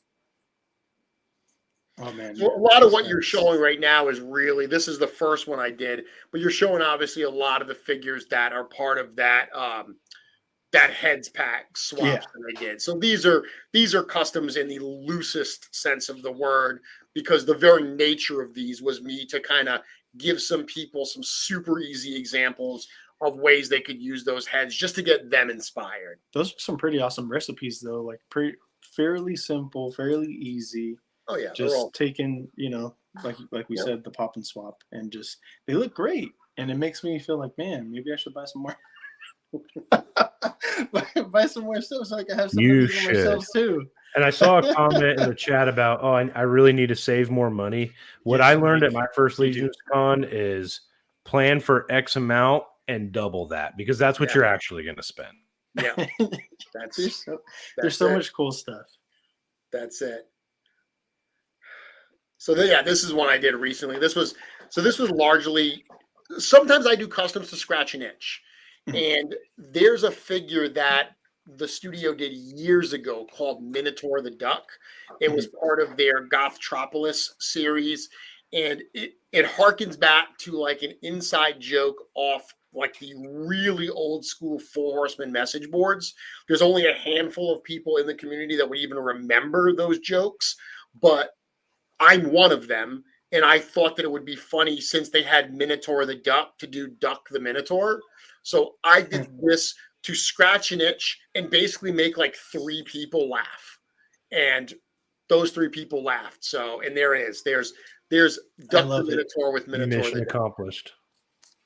Oh man. So a lot of what you're showing right now is really, this is the first one I did, but you're showing obviously a lot of the figures that are part of that that heads pack swaps that I did. So these are customs in the loosest sense of the word, because the very nature of these was me to kind of give some people some super easy examples of ways they could use those heads just to get them inspired. Those are some pretty awesome recipes though, like fairly simple, fairly easy. Oh yeah, Just taking, like we said, the pop and swap, and just they look great, and it makes me feel like, man, maybe I should buy some more. buy some more stuff so I can have some of these myself too. And I saw a comment in the chat about, I really need to save more money. What I learned at my first Legions Con is plan for X amount and double that, because that's what you're actually going to spend. Yeah, there's so much cool stuff. That's it. So this is one I did recently. This was largely, sometimes I do customs to scratch an itch. And there's a figure that the studio did years ago called Minotaur the Duck. It was part of their Gothtropolis series. And it harkens back to like an inside joke off like the really old school Four Horsemen message boards. There's only a handful of people in the community that would even remember those jokes, but I'm one of them, and I thought that it would be funny since they had Minotaur the Duck to do Duck the Minotaur. So I did this to scratch an itch and basically make like 3 people laugh. And those 3 people laughed. So, and there's Duck the Minotaur with Minotaur. Mission accomplished.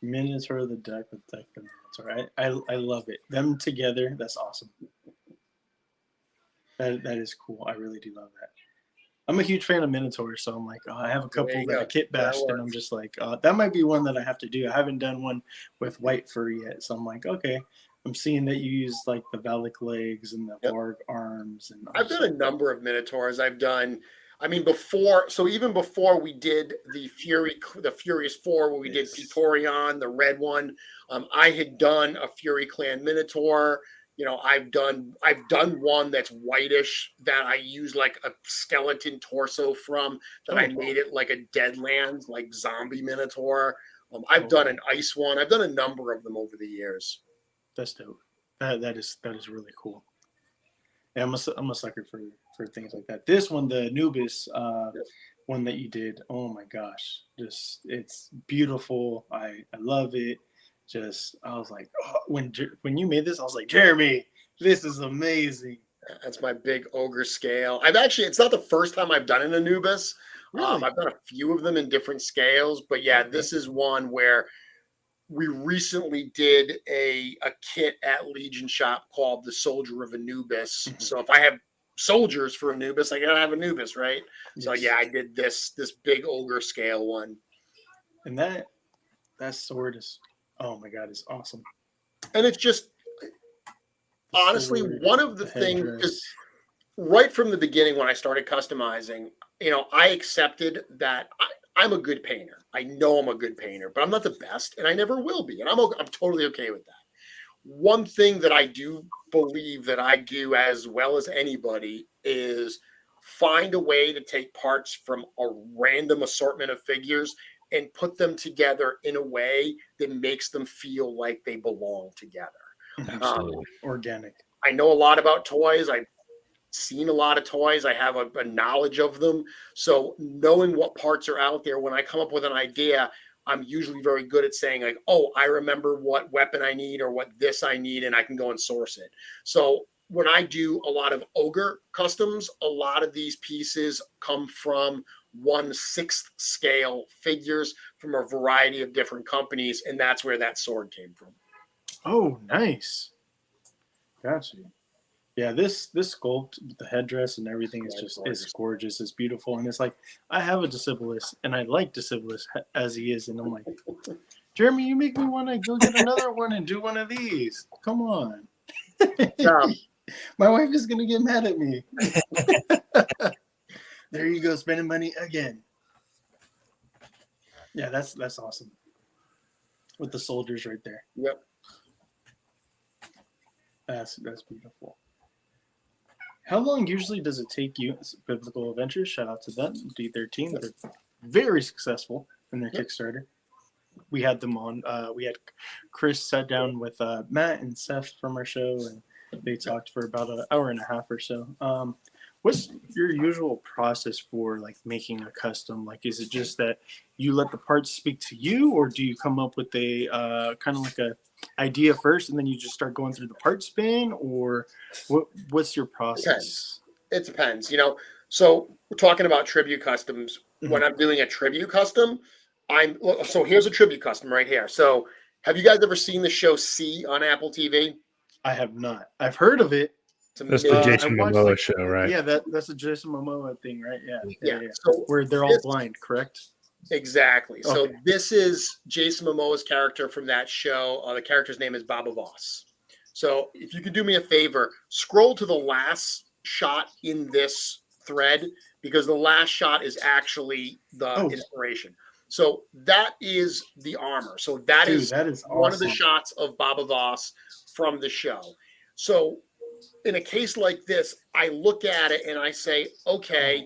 Minotaur the Duck with Duck the Minotaur. I love it. Them together, that's awesome. That is cool. I really do love that. I'm a huge fan of Minotaur, so I'm like, I have a couple that I kit bashed, and I'm just like, that might be one that I have to do. I haven't done one with white fur yet, so I'm like, okay. I'm seeing that you use like the Valak legs and the Varg arms, and I've done a number of Minotaurs. Even before we did the Furious 4, where we did Praetorian, the red one, I had done a Fury Clan Minotaur. I've done one that's whitish that I use like a skeleton torso from, that I made it like a Deadlands, like zombie Minotaur. I've done an ice one. I've done a number of them over the years. That's dope. That is really cool. Yeah, I'm a sucker for things like that. This one, the Anubis one that you did, oh my gosh, it's beautiful. I love it. I was like, when you made this, I was like, Jeremy, this is amazing. That's my big ogre scale. It's not the first time I've done an Anubis. Really? I've done a few of them in different scales, but yeah, this is one where we recently did a kit at Legion Shop called the Soldier of Anubis. So if I have soldiers for Anubis, I gotta have Anubis, right? So Yes. yeah, I did this big ogre scale one. And that sword is, oh my god, it's awesome. And it's just The honestly sword, one of the things headdress. is right from the beginning when I started customizing, I accepted that I'm a good painter. I know I'm a good painter, but I'm not the best, and I never will be. And I'm totally okay with that. One thing that I do believe that I do as well as anybody is find a way to take parts from a random assortment of figures and put them together in a way that makes them feel like they belong together. Absolutely. Organic. I know a lot about toys. I've seen a lot of toys. I have a knowledge of them. So knowing what parts are out there, when I come up with an idea, I'm usually very good at saying like, oh, I remember what weapon I need or what this I need, and I can go and source it. So when I do a lot of ogre customs, a lot of these pieces come from 1/6 scale figures from a variety of different companies, and that's where that sword came from. Oh, nice. Gotcha. Yeah, this sculpt with the headdress and everything is just it's gorgeous. It's beautiful, and it's like I have a Discibolus, and I like Discibolus as he is, and I'm like, Jeremy, you make me want to go get another one and do one of these. Come on. My wife is gonna get mad at me. There you go, spending money again. Yeah, that's awesome. With the soldiers right there. Yep. That's beautiful. How long usually does it take you? Biblical Adventures, shout out to them, D13. They're very successful in their Kickstarter. We had them on. We had Chris sat down with Matt and Seth from our show, and they talked for about an hour and a half or so. What's your usual process for like making a custom? Like, is it just that you let the parts speak to you, or do you come up with a kind of like a idea first and then you just start going through the part bin, or what's your process? It depends. So we're talking about tribute customs. When I'm doing a tribute custom, so here's a tribute custom right here. So have you guys ever seen the show C on Apple TV? I have not. I've heard of it. That's the Jason Momoa show, right? Yeah, that's a Jason Momoa thing, right? Yeah. So where they're all blind, correct? Exactly. Okay. So this is Jason Momoa's character from that show. The character's name is Baba Voss. So if you could do me a favor, scroll to the last shot in this thread, because the last shot is actually the inspiration. So that is the armor. So that is awesome. One of the shots of Baba Voss from the show. So in a case like this, I look at it and I say, okay,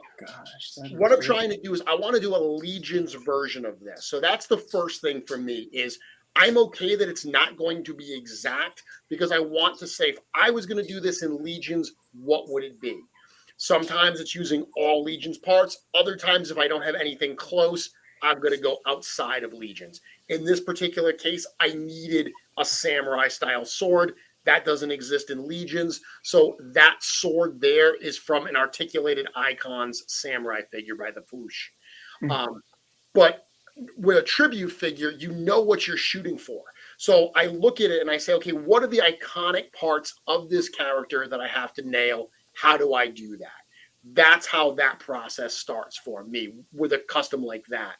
what I'm trying to do is I want to do a Legion's version of this. So that's the first thing for me is I'm okay that it's not going to be exact, because I want to say if I was going to do this in Legions, what would it be? Sometimes it's using all Legions parts. Other times, if I don't have anything close, I'm going to go outside of Legions. In this particular case, I needed a samurai style sword. That doesn't exist in Legions. So that sword there is from an Articulated Icons samurai figure by the Foosh. But with a tribute figure, you know what you're shooting for. So I look at it and I say, okay, what are the iconic parts of this character that I have to nail? How do I do that? That's how that process starts for me with a custom like that.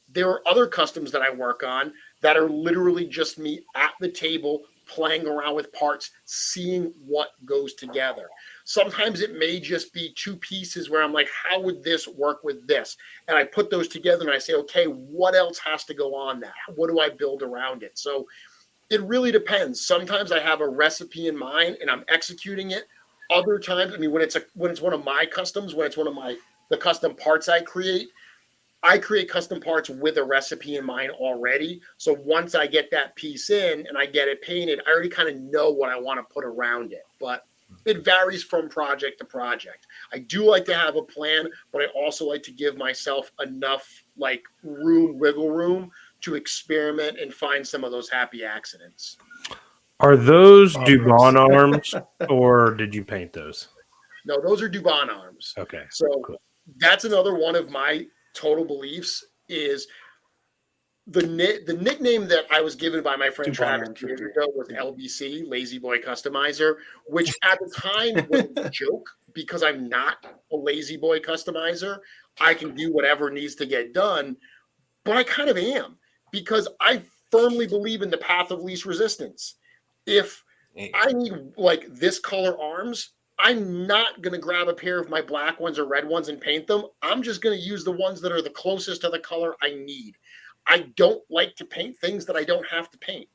There are other customs that I work on that are literally just me at the table playing around with parts, seeing what goes together. Sometimes it may just be two pieces where I'm like, how would this work with this? And I put those together and I say, okay, what else has to go on that? What do I build around it? So it really depends. Sometimes I have a recipe in mind and I'm executing it. Other times, I mean, when it's one of my customs, when it's one of the custom parts I create custom parts with a recipe in mind already. So once I get that piece in and I get it painted, I already kind of know what I want to put around it. But it varies from project to project. I do like to have a plan, but I also like to give myself enough wiggle room to experiment and find some of those happy accidents. Are those Dubon arms, or did you paint those? No, those are Dubon arms. Okay. So cool. that's another one of my total beliefs is the nickname that I was given by my friend Travis years ago was LBC, Lazy Boy Customizer, which at the time was a joke because I'm not a lazy boy customizer. I can do whatever needs to get done, but I kind of am because I firmly believe in the path of least resistance. If I need like this color arms, I'm not going to grab a pair of my black ones or red ones and paint them. I'm just going to use the ones that are the closest to the color I need. I don't like to paint things that I don't have to paint.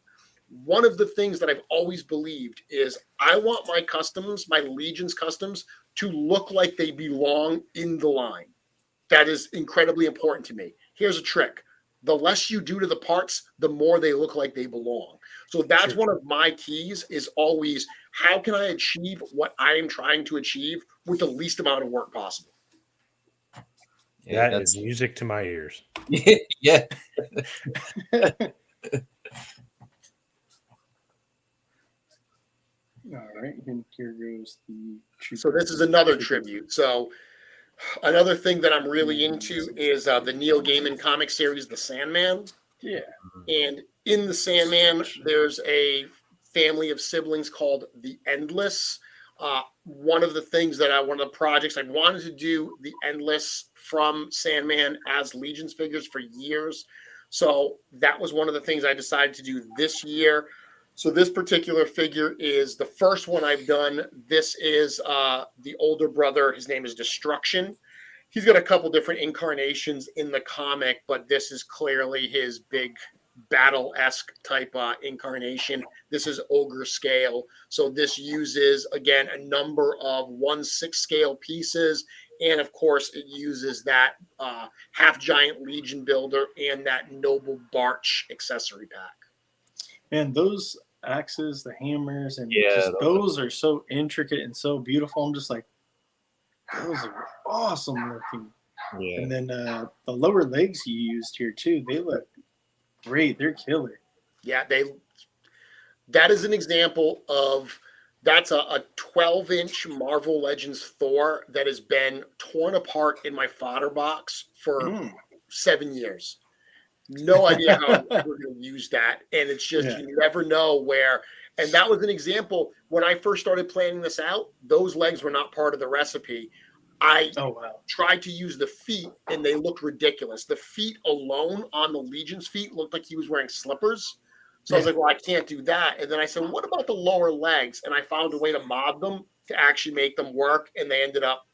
One of the things that I've always believed is I want my customs, my Legions customs, to look like they belong in the line. That is incredibly important to me. Here's a trick. The less you do to the parts, the more they look like they belong. So that's one of my keys is always, how can I achieve what I am trying to achieve with the least amount of work possible? Yeah, that is music to my ears. Yeah. All right, and here goes the. So this is another tribute. So another thing that I'm really into is the Neil Gaiman comic series, The Sandman. Yeah. And in The Sandman, there's a family of siblings called the Endless. One of the things that one of the projects I wanted to do the Endless from Sandman as Legions figures for years. So that was one of the things I decided to do this year. So this particular figure is the first one I've done. This is the older brother. His name is Destruction. He's got a couple different incarnations in the comic, but this is clearly his big battle-esque type incarnation. This is ogre scale. So this uses, again, a number of 1/6 scale pieces. And of course, it uses that half giant Legion builder and that noble Barch accessory pack. And those axes, the hammers, and just those are so intricate and so beautiful. I'm just like, those are awesome looking. Yeah. And then the lower legs you used here too, they look great. They're killer. Yeah, that is an example of that's a 12-inch Marvel Legends Thor that has been torn apart in my fodder box for 7 years. No idea how we're going to use that. And it's just, you never know where. And that was an example. When I first started planning this out, those legs were not part of the recipe. I tried to use the feet, and they looked ridiculous. The feet alone on the Legion's feet looked like he was wearing slippers. So I was like, well, I can't do that. And then I said, what about the lower legs? And I found a way to mod them to actually make them work. And they ended up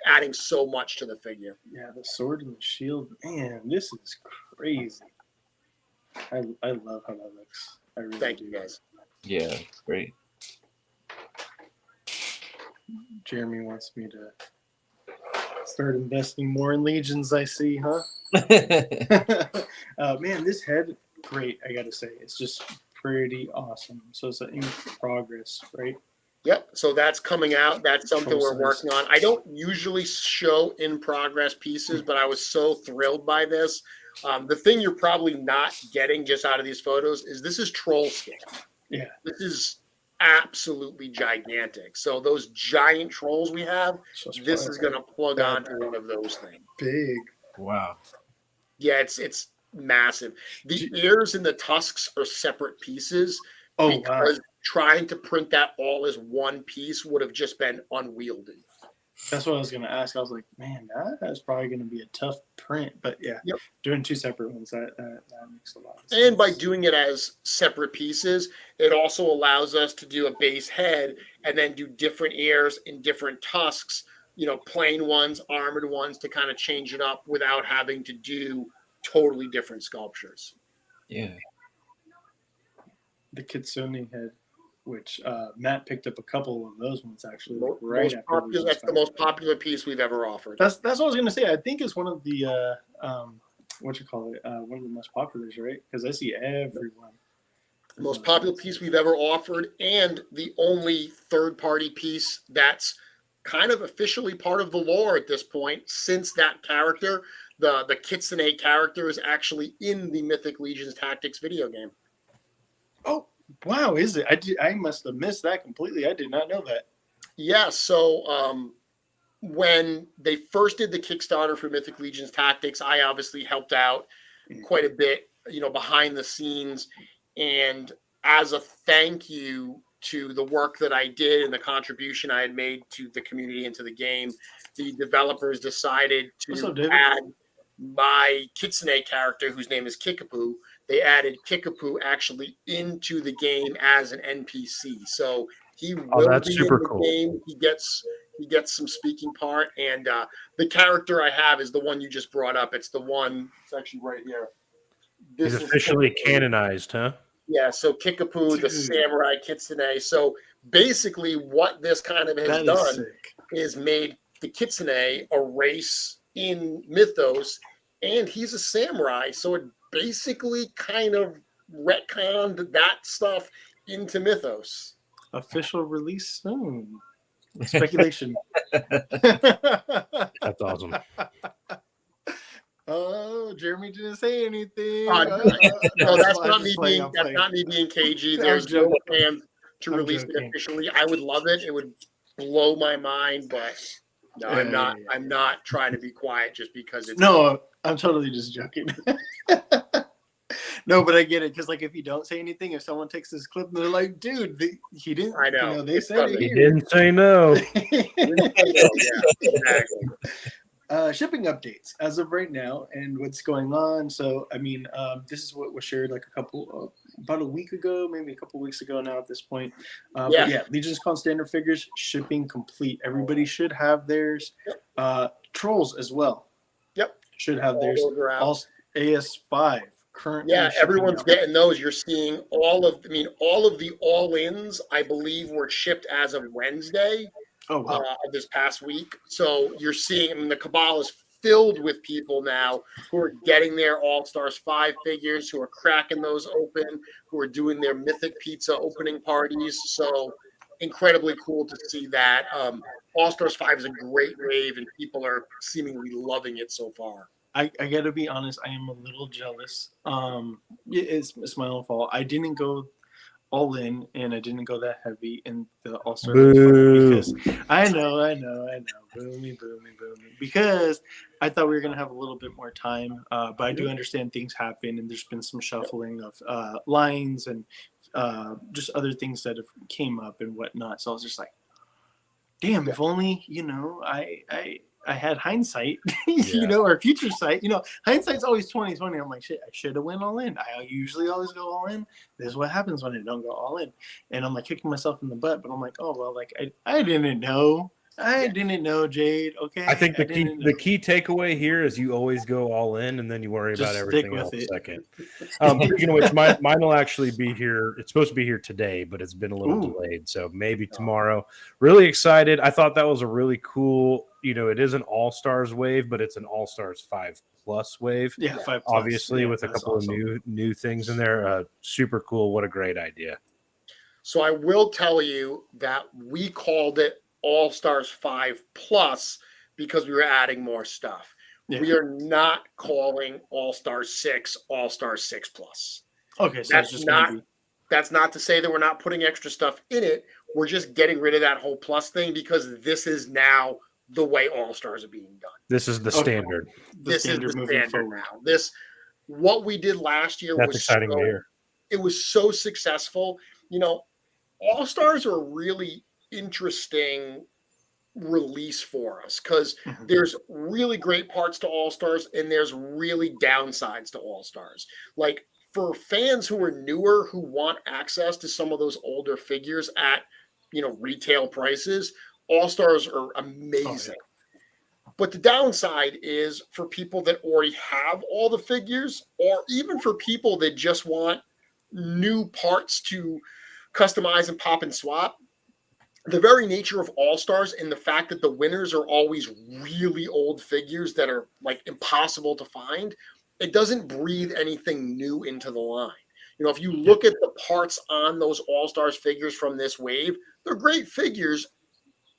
adding so much to the figure. Yeah, the sword and the shield. Man, this is crazy. I love how that looks. I really Thank you, guys. Yeah, great. Jeremy wants me to start investing more in Legions, I see, huh? Man, this head, great, I gotta say. It's just pretty awesome. So it's in progress, right? Yep. So that's coming out. That's something we're working on. I don't usually show in progress pieces, but I was so thrilled by this. The thing you're probably not getting just out of these photos is this is troll scale. Yeah. This is absolutely gigantic. So those giant trolls we have, this is going to plug onto one of those things. Big. Wow. Yeah, it's massive. The ears and the tusks are separate pieces because trying to print that all as one piece would have just been unwieldy. That's what I was going to ask. I was like, man, that's probably going to be a tough print. But yeah, doing two separate ones, that makes a lot of sense. And by doing it as separate pieces, it also allows us to do a base head and then do different ears and different tusks, plain ones, armored ones, to kind of change it up without having to do totally different sculptures. Yeah. The Kitsune head, which Matt picked up a couple of those ones actually. That's the most popular piece we've ever offered. That's what I was going to say. I think it's one of the one of the most populars, right? Because I see everyone. The most popular piece we've ever offered, and the only third-party piece that's kind of officially part of the lore at this point, since that character, the Kitsune character, is actually in the Mythic Legions Tactics video game. Oh, wow, is it? I must have missed that completely. I did not know that. Yeah, so when they first did the Kickstarter for Mythic Legions Tactics, I obviously helped out quite a bit, behind the scenes. And as a thank you to the work that I did and the contribution I had made to the community and to the game, the developers decided to add my Kitsune character, whose name is Kickapoo. They added Kickapoo actually into the game as an NPC. So he will that's be super in the cool. game. He gets some speaking part, and the character I have is the one you just brought up. It's the one. It's actually right here. He's officially canonized, huh? Yeah. So Kickapoo, the samurai Kitsune. So basically, what this kind of has done is made the Kitsune a race in Mythos, and he's a samurai. So it basically kind of retconned that stuff into Mythos. Official release soon. Speculation. That's awesome. Oh, Jeremy didn't say anything. No, that's not me being cagey. There's no plan to release it officially. I would love it. It would blow my mind, but no, I'm not. I'm not trying to be quiet just because it's. No, I'm totally just joking. No, but I get it, because like if you don't say anything, if someone takes this clip and they're like, "Dude, he didn't." I know. They said it. He didn't say no. Yeah, exactly. Shipping updates as of right now and what's going on. So, I mean, this is what was shared like about a week ago, maybe a couple weeks ago now at this point. But yeah, Legions Con standard figures shipping complete. Everybody should have theirs. Trolls as well. Yep. Should have theirs. All AS5 currently. Yeah, everyone's getting those. You're seeing all of the all-ins, I believe, were shipped as of Wednesday. Oh, wow. This past week. So you're seeing, the cabal is filled with people now who are getting their All-Stars 5 figures, who are cracking those open, who are doing their Mythic Pizza opening parties. So incredibly cool to see that. All-Stars 5 is a great wave, and people are seemingly loving it so far. I got to be honest, I am a little jealous. It's my own fault. I didn't go all in, and I didn't go that heavy in the All-Star because I know, boomy, because I thought we were gonna have a little bit more time, but I do understand things happen, and there's been some shuffling of lines and just other things that have came up and whatnot. So I was just like, damn, if only I had hindsight, or future sight. Hindsight's always 20/20. I'm like, shit, I should have went all in. I usually always go all in. This is what happens when I don't go all in. And I'm like kicking myself in the butt, but I'm like, oh, well, like I didn't know. I didn't know, Jade. Okay. I think the key takeaway here is you always go all in, and then you worry about everything else second. Speaking of which, mine will actually be here. It's supposed to be here today, but it's been a little delayed, so maybe tomorrow. Really excited. I thought that was a really cool. It is an All-Stars wave, but it's an All-Stars 5+ wave. Yeah, 5+. Obviously, with a couple of new things in there. Super cool. What a great idea. So I will tell you that we called it All-Stars 5+ because we were adding more stuff. Yeah. We are not calling All-Stars 6 All-Stars 6+. Okay, so that's not to say that we're not putting extra stuff in it. We're just getting rid of that whole plus thing because this is now the way All-Stars are being done. This is the standard. This is the standard now. What we did last year was exciting to hear. It was so successful. All-Stars are a really interesting release for us because there's really great parts to All-Stars and there's really downsides to All-Stars. Like for fans who are newer who want access to some of those older figures at retail prices, All-Stars are amazing. But the downside is for people that already have all the figures, or even for people that just want new parts to customize and pop and swap. The very nature of All-Stars and the fact that the winners are always really old figures that are like impossible to find, it doesn't breathe anything new into the line. If you look at the parts on those All-Stars figures from this wave, they're great figures,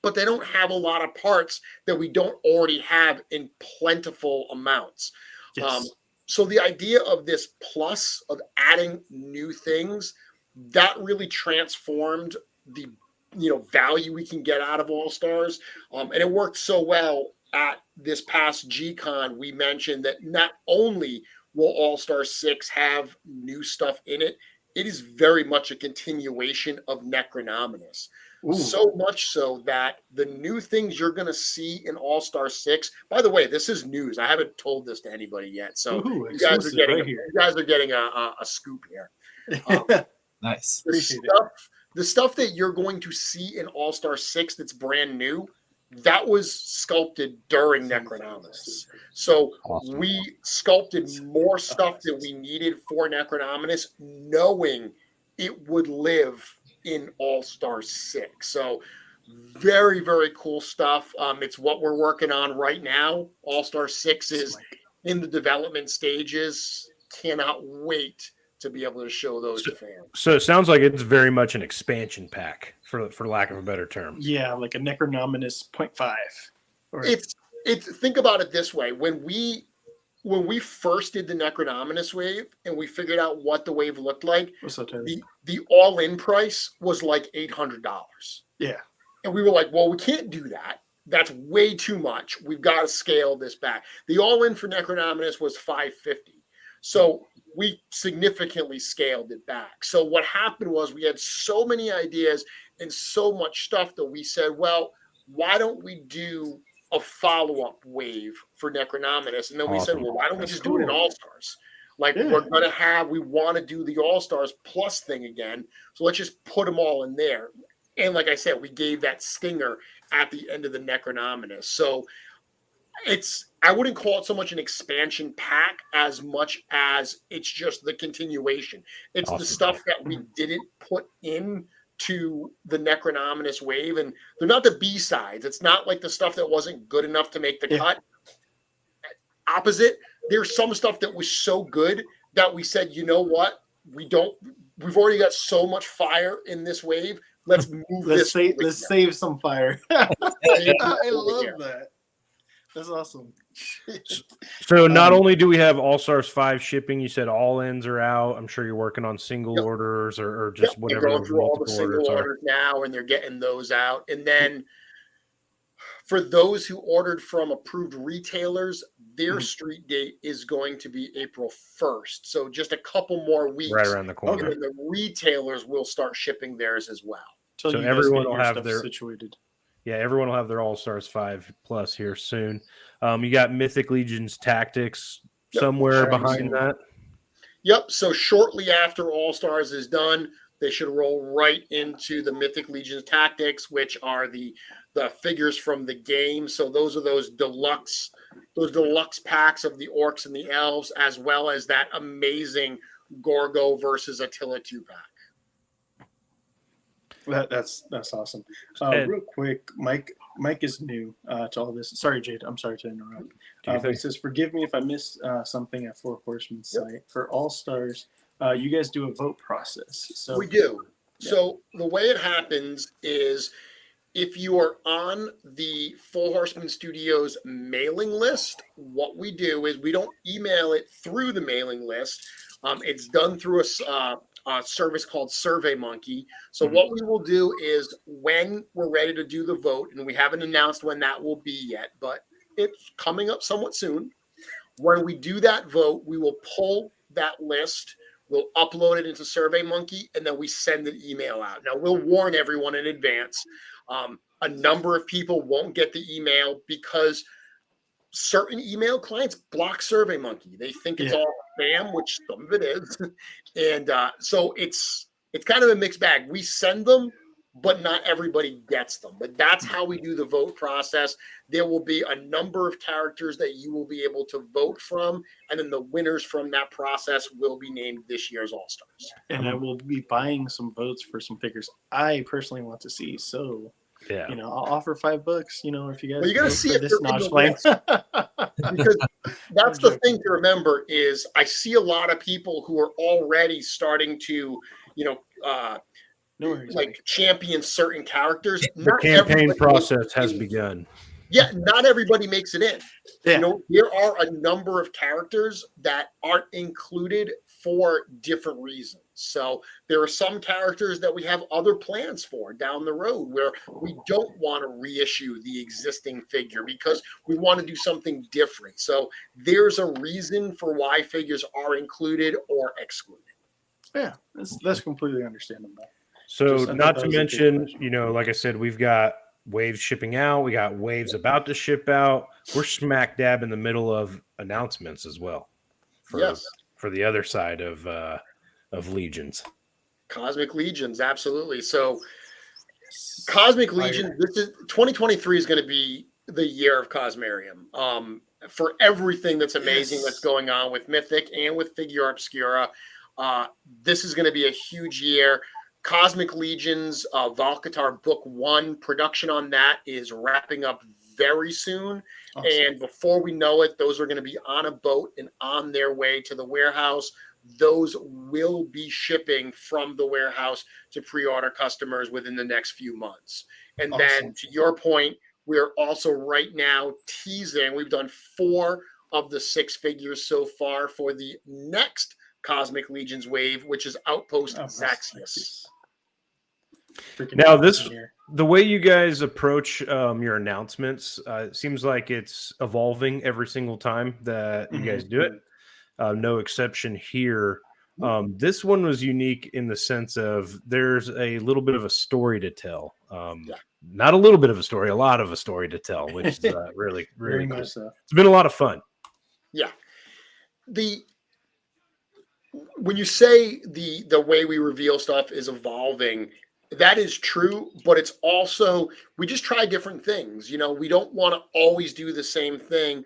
but they don't have a lot of parts that we don't already have in plentiful amounts. Yes. So the idea of this plus of adding new things, that really transformed the value we can get out of All Stars. And it worked so well at this past G-Con. We mentioned that not only will All Star 6 have new stuff in it, it is very much a continuation of Necronominus. Ooh. So much so that the new things you're going to see in All Star 6, by the way, this is news. I haven't told this to anybody yet. So Ooh, you guys are getting a scoop here. Nice. The stuff that you're going to see in All Star 6 that's brand new, that was sculpted during Necronominus. So Awesome. we sculpted more stuff that we needed for Necronominus, knowing it would live in All Star 6. So very, very cool stuff. It's what we're working on right now. All Star 6 is in the development stages. Cannot wait to be able to show those to fans. So it sounds like it's very much an expansion pack, for lack of a better term. Yeah, like a Necronominus 0.5. Or It's think about it this way. When we first did the Necronominus wave and we figured out what the wave looked like, what's up, Tyler? the all-in price was like $800. Yeah. And we were like, well, we can't do that. That's way too much. We've got to scale this back. The all-in for Necronominus was $550. So we significantly scaled it back. So what happened was we had so many ideas and so much stuff that we said, well, why don't we do a follow-up wave for Necronominus? And then we said, well, why don't we just do it in All-Stars? Like, we want to do the All-Stars Plus thing again. So let's just put them all in there. And like I said, we gave that stinger at the end of the Necronominus. So I wouldn't call it so much an expansion pack as much as it's just the continuation. It's the stuff that we didn't put in to the Necronominus wave, and they're not the B-sides. It's not like the stuff that wasn't good enough to make the cut. Opposite, there's some stuff that was so good that we said, you know what? We've already got so much fire in this wave. Let's move Let's save some fire. I love that. That's awesome. So not only do we have All Stars 5 shipping, you said all ends are out. I'm sure you're working on single orders or just whatever. They're going through all the single orders now, and they're getting those out. And then for those who ordered from approved retailers, their street date is going to be April 1st. So just a couple more weeks. Right around the corner. And then the retailers will start shipping theirs as well. So everyone will have their situated. Yeah, everyone will have their All Stars 5 Plus here soon. You got Mythic Legions Tactics somewhere behind that. Yep. So shortly after All Stars is done, they should roll right into the Mythic Legions Tactics, which are the figures from the game. So those are those deluxe packs of the orcs and the elves, as well as that amazing Gorgo versus Attila 2-pack. That's awesome. Real quick, Mike is new to all this. Sorry, Jade. I'm sorry to interrupt. But he says, forgive me if I missed something at Four Horsemen's site. For All Stars, you guys do a vote process. So we do. Yeah. So the way it happens is if you are on the Four Horsemen Studios mailing list, what we do is we don't email it through the mailing list. It's done through a service called SurveyMonkey. So what we will do is when we're ready to do the vote, and we haven't announced when that will be yet, but it's coming up somewhat soon. When we do that vote, we will pull that list, we'll upload it into SurveyMonkey, and then we send an email out. Now, we'll warn everyone in advance. A number of people won't get the email because certain email clients block SurveyMonkey. They think it's all spam, which some of it is. And so it's kind of a mixed bag. We send them, but not everybody gets them. But that's how we do the vote process. There will be a number of characters that you will be able to vote from, and then the winners from that process will be named this year's All-Stars. And I will be buying some votes for some figures I personally want to see. So yeah, I'll offer $5. If you guys, well, you got to see if this they're in the list. Because that's the thing to remember is I see a lot of people who are already starting to, champion certain characters. The campaign process has begun. Yeah, not everybody makes it in. Yeah. There are a number of characters that aren't included for different reasons. So there are some characters that we have other plans for down the road where we don't want to reissue the existing figure because we want to do something different. So there's a reason for why figures are included or excluded. Yeah, that's completely understandable. So Just, I not thought to that was a good mention, question. you know, like I said, we've got waves shipping out, we got waves about to ship out. We're smack dab in the middle of announcements as well Yes. for the other side of Legions. Cosmic Legions, absolutely. So Cosmic Legion, this is 2023 is going to be the year of Cosmarium. For everything that's amazing that's going on with Mythic and with Figure Obscura, this is going to be a huge year. Cosmic Legions, Valkatar Book 1, production on that is wrapping up very soon. Awesome. And before we know it, those are going to be on a boat and on their way to the warehouse. Those will be shipping from the warehouse to pre-order customers within the next few months. And then to your point, we're also right now teasing, we've done 4 of the 6 figures so far for the next Cosmic Legions wave, which is Outpost Zaxius. Now, the way you guys approach your announcements, it seems like it's evolving every single time that you guys do it. No exception here. This one was unique in the sense of there's a little bit of a story to tell. Not a little bit of a story, a lot of a story to tell, which is really, really cool. So. It's been a lot of fun. Yeah. When you say the way we reveal stuff is evolving, that is true, but it's also, we just try different things. You know, we don't want to always do the same thing.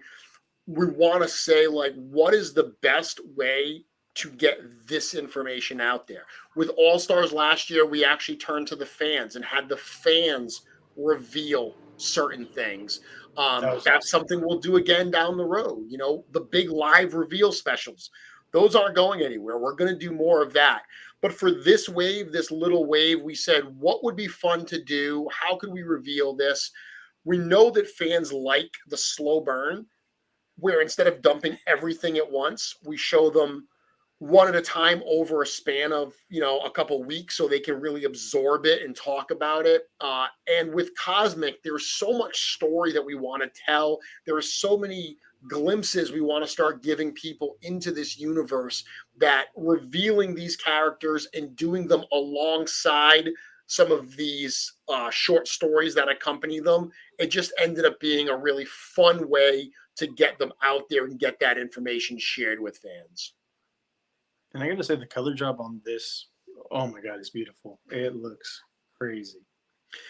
We want to say, like, what is the best way to get this information out there? With All Stars last year, we actually turned to the fans and had the fans reveal certain things. That's something we'll do again down the road. You know, the big live reveal specials, those aren't going anywhere. We're going to do more of that. But for this wave, this little wave, we said, what would be fun to do? How could we reveal this? We know that fans like the slow burn, where instead of dumping everything at once, we show them one at a time over a span of, you know, a couple weeks so they can really absorb it and talk about it. And with Cosmic, there's so much story that we want to tell. There are so many glimpses we want to start giving people into this universe that revealing these characters and doing them alongside some of these short stories that accompany them, it just ended up being a really fun way to get them out there and get that information shared with fans. And I got to say, the color job on this, oh my God, it's beautiful. It looks crazy.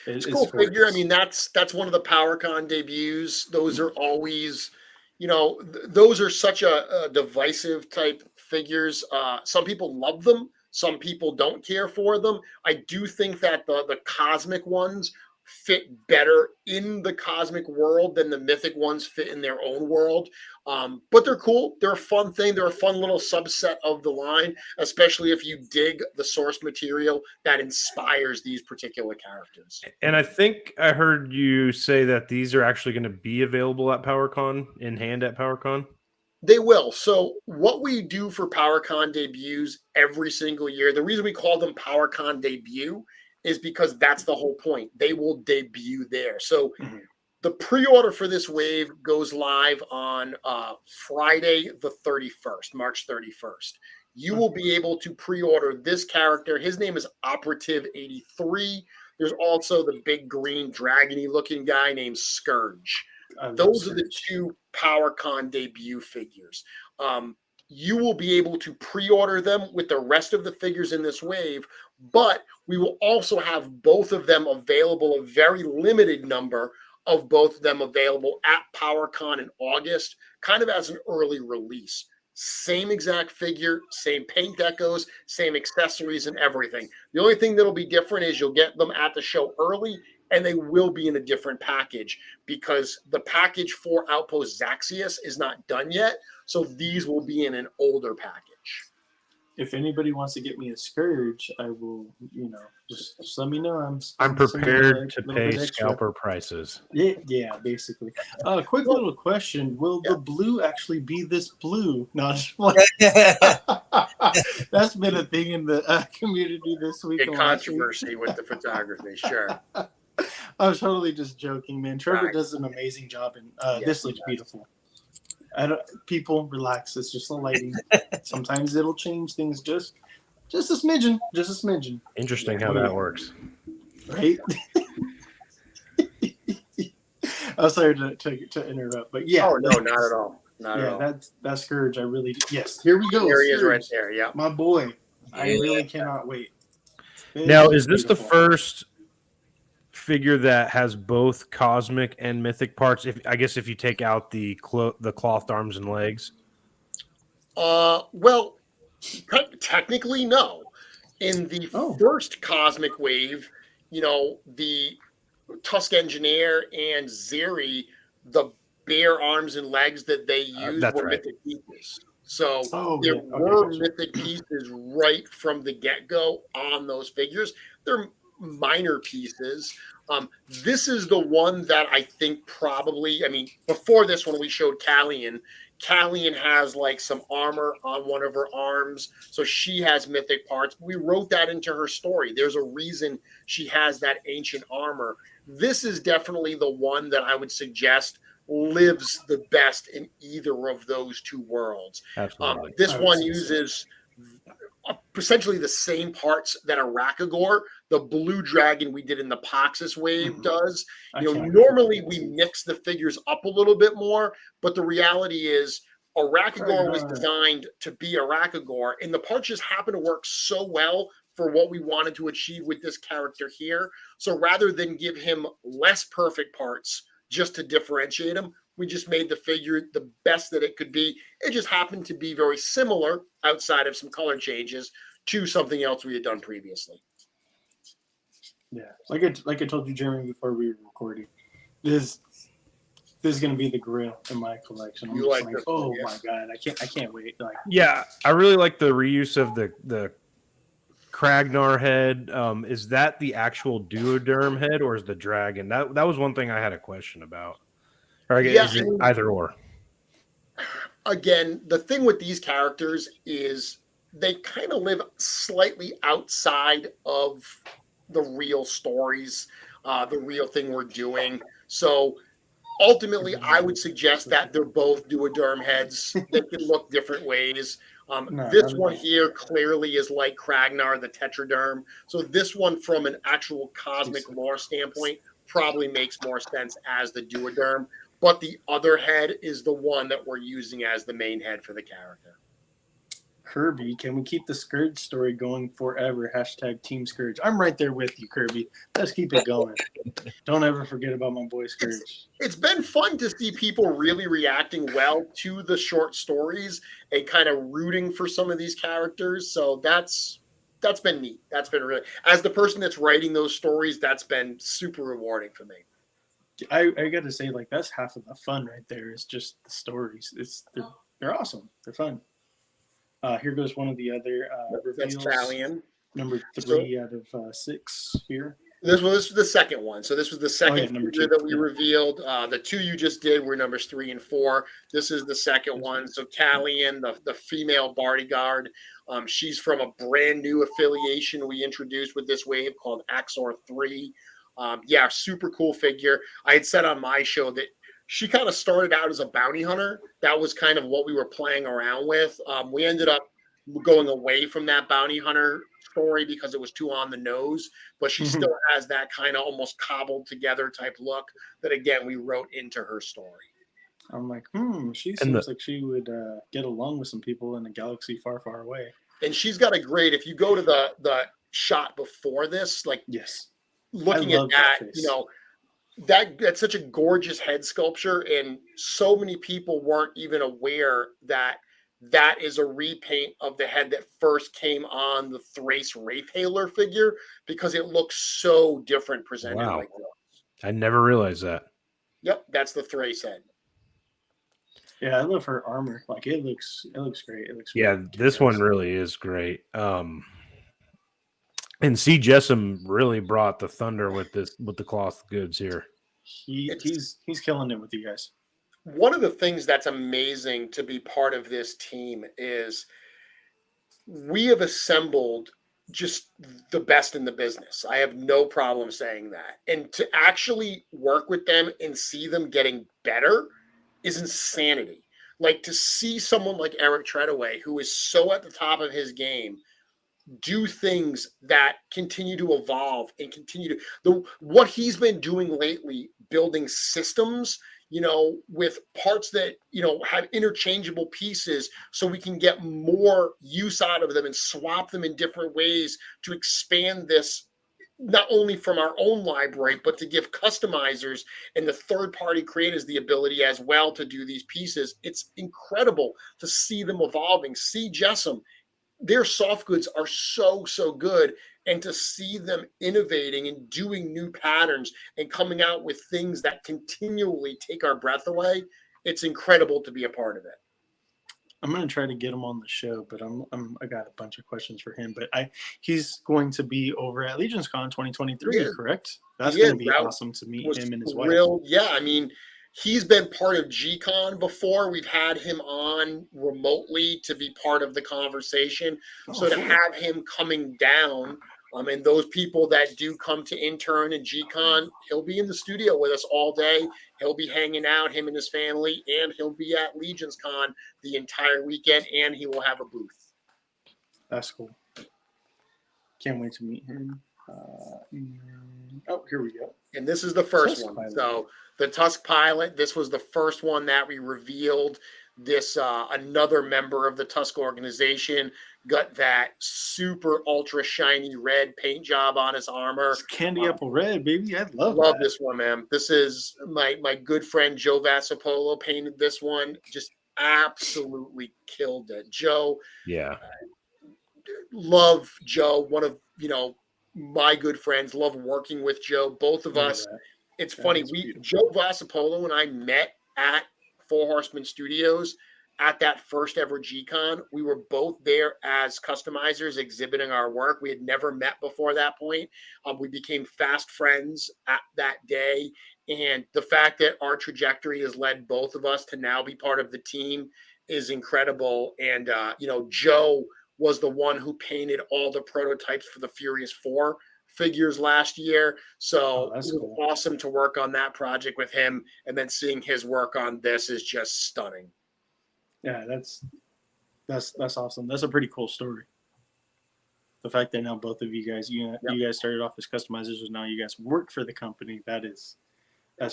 It's a cool figure. I mean, that's one of the PowerCon debuts. Those are always, you know, those are such a divisive type figures. Some people love them. Some people don't care for them. I do think that the Cosmic ones fit better in the Cosmic world than the Mythic ones fit in their own world. But they're cool. They're a fun thing. They're a fun little subset of the line, especially if you dig the source material that inspires these particular characters. And I think I heard you say that these are actually going to be available at PowerCon, in hand at PowerCon. They will. So what we do for PowerCon debuts every single year, the reason we call them PowerCon debut is because that's the whole point. They will debut there. So the pre-order for this wave goes live on Friday the 31st, March 31st. You will be able to pre-order this character. His name is Operative 83. There's also the big green dragony looking guy named Scourge. Those are the 2 PowerCon debut figures. You will be able to pre-order them with the rest of the figures in this wave, but we will also have both of them available, a very limited number of both of them available at PowerCon in August, kind of as an early release. Same exact figure, same paint decos, same accessories and everything. The only thing that'll be different is you'll get them at the show early, and they will be in a different package because the package for Outpost Zaxius is not done yet. So these will be in an older package. if anybody wants to get me a Scourge, I will, just let me know. I'm some, prepared to little pay bit extra. scalper prices. Yeah, basically. Quick little question: will the blue actually be this blue? No, just that's been a thing in the community this week. A controversy with the photography, sure. I was totally just joking, man. Trevor does an amazing job, and this looks beautiful. People relax. It's just the lighting. Sometimes it'll change things just a smidgen. Interesting how that works. Right? I'm sorry to interrupt, but yeah. Oh no, not at all. Not at all. That's Scourge. I really yes. Here we go. There he is, Scourge, right there. Yeah, my boy. I really cannot wait. Now, is this the first figure that has both cosmic and mythic parts? If you take out the cloth arms and legs. Well, technically no. In the first cosmic wave, the Tusk Engineer and Zeri, the bare arms and legs that they used were mythic pieces. So there were mythic pieces right from the get-go on those figures. They're minor pieces. This is the one that I think probably, before this one we showed Callian. Callian has like some armor on one of her arms, so she has mythic parts. We wrote that into her story. There's a reason she has that ancient armor. This is definitely the one that I would suggest lives the best in either of those two worlds. Absolutely. This one uses essentially the same parts that a Rakagor, the blue dragon we did in the Poxus wave does. Normally we mix the figures up a little bit more, but the reality is a Rakagor was designed to be a Rakagor, and the parts just happen to work so well for what we wanted to achieve with this character here. So rather than give him less perfect parts just to differentiate him, we just made the figure the best that it could be. It just happened to be very similar, outside of some color changes, to something else we had done previously. Yeah, like I told you, Jeremy, before we were recording, this is going to be the grail in my collection. I'm just like oh my god, I can't wait. Yeah, I really like the reuse of the Kragnar head. Is that the actual duoderm head, or is the dragon? That was one thing I had a question about. Or is it either or? Again, the thing with these characters is they kind of live slightly outside of the real stories, the real thing we're doing. So ultimately, I would suggest that they're both duoderm heads. They can look different ways. This one here clearly is like Kragnar, the tetraderm. So this one, from an actual cosmic lore standpoint, probably makes more sense as the duoderm. But the other head is the one that we're using as the main head for the character. Kirby, can we keep the Scourge story going forever? # Team Scourge. I'm right there with you, Kirby. Let's keep it going. Don't ever forget about my boy Scourge. It's been fun to see people really reacting well to the short stories and kind of rooting for some of these characters. So that's been neat. That's been really, as the person that's writing those stories, that's been super rewarding for me. I got to say, that's half of the fun right there. Is just the stories. They're awesome. They're fun. Here goes one of the other reveals. That's Callian. Number 3 out of 6 here. This was the second one. So this was the second figure that we revealed. The 2 you just did were numbers 3 and 4. This is the second one. So Callian, the female bodyguard. She's from a brand new affiliation we introduced with this wave called Axor 3. Super cool figure. I had said on my show that she kind of started out as a bounty hunter. That was kind of what we were playing around with. We ended up going away from that bounty hunter story because it was too on the nose, but she still has that kind of almost cobbled together type look that, again, we wrote into her story. I'm like, she seems like she would get along with some people in a galaxy far, far away. And she's got a great, if you go to the shot before this, looking at that, that's such a gorgeous head sculpture, and so many people weren't even aware that is a repaint of the head that first came on the Thrace Wraithhaler figure, because it looks so different presented. Wow. I never realized that. Yep, that's the Thrace head. Yeah, I love her armor. Like it looks great. It looks Yeah, really this one kick-ass. really is great. And C. Jessom really brought the thunder with the cloth goods here. He's killing it with you guys. One of the things that's amazing to be part of this team is we have assembled just the best in the business. I have no problem saying that. And to actually work with them and see them getting better is insanity. Like to see someone like Eric Treadaway, who is so at the top of his game, do things that continue to evolve and continue to what he's been doing lately, building systems, with parts that have interchangeable pieces, so we can get more use out of them and swap them in different ways to expand this, not only from our own library, but to give customizers and the third-party creators the ability as well to do these pieces. It's incredible to see them evolving. See Jessom, their soft goods are so good, and to see them innovating and doing new patterns and coming out with things that continually take our breath away, it's incredible to be a part of it. I'm gonna try to get him on the show, but I got a bunch of questions for him. But he's going to be over at LegionsCon 2023, correct? That's going to be awesome to meet him and his wife. Yeah, I mean, he's been part of G-Con before. We've had him on remotely to be part of the conversation. So to have him coming down, and those people that do come to intern and G-Con, he'll be in the studio with us all day. He'll be hanging out, him and his family, and he'll be at LegionsCon the entire weekend, and he will have a booth. That's cool. Can't wait to meet him. Here we go. And this is the first Tusk one. Pilot. So the Tusk Pilot, this was the first one that we revealed. This another member of the Tusk organization got that super ultra shiny red paint job on his armor. It's candy apple red, baby. I love this one, man. This is my good friend Joe Vassapolo painted this one. Just absolutely killed it. Joe. Yeah. Love Joe. One of my good friends. Love working with Joe. Both of us. It's funny. Joe Vassapolo and I met at Four Horsemen Studios at that first ever G-Con. We were both there as customizers exhibiting our work. We had never met before that point. We became fast friends at that day. And the fact that our trajectory has led both of us to now be part of the team is incredible. And, Joe was the one who painted all the prototypes for the Furious 4 figures last year. So it was awesome to work on that project with him. And then seeing his work on this is just stunning. Yeah, that's awesome. That's a pretty cool story. The fact that now both of you guys, you guys started off as customizers, and now you guys work for the company. That's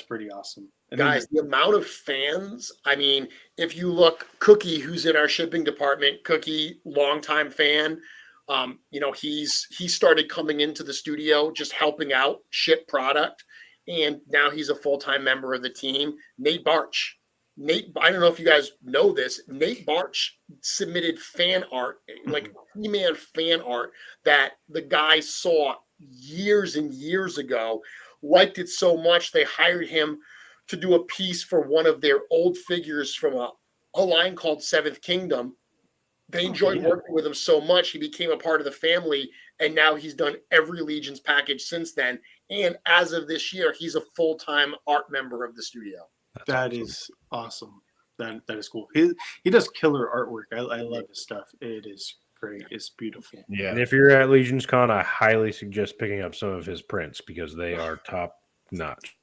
pretty awesome. And guys, the amount of fans. I mean, if you look, Cookie, who's in our shipping department, Cookie, longtime fan. He started coming into the studio just helping out ship product, and now he's a full-time member of the team. Nate Barch. I don't know if you guys know this. Nate Barch submitted fan art, like He-Man fan art that the guy saw years and years ago, liked it so much they hired him to do a piece for one of their old figures from a line called Seventh Kingdom. They enjoyed working with him so much, he became a part of the family, and now he's done every Legions package since then. And as of this year, he's a full-time art member of the studio. That is awesome. That is cool. He does killer artwork. I love his stuff. It is great. It's beautiful. Yeah. And if you're at LegionsCon, I highly suggest picking up some of his prints because they are top notch.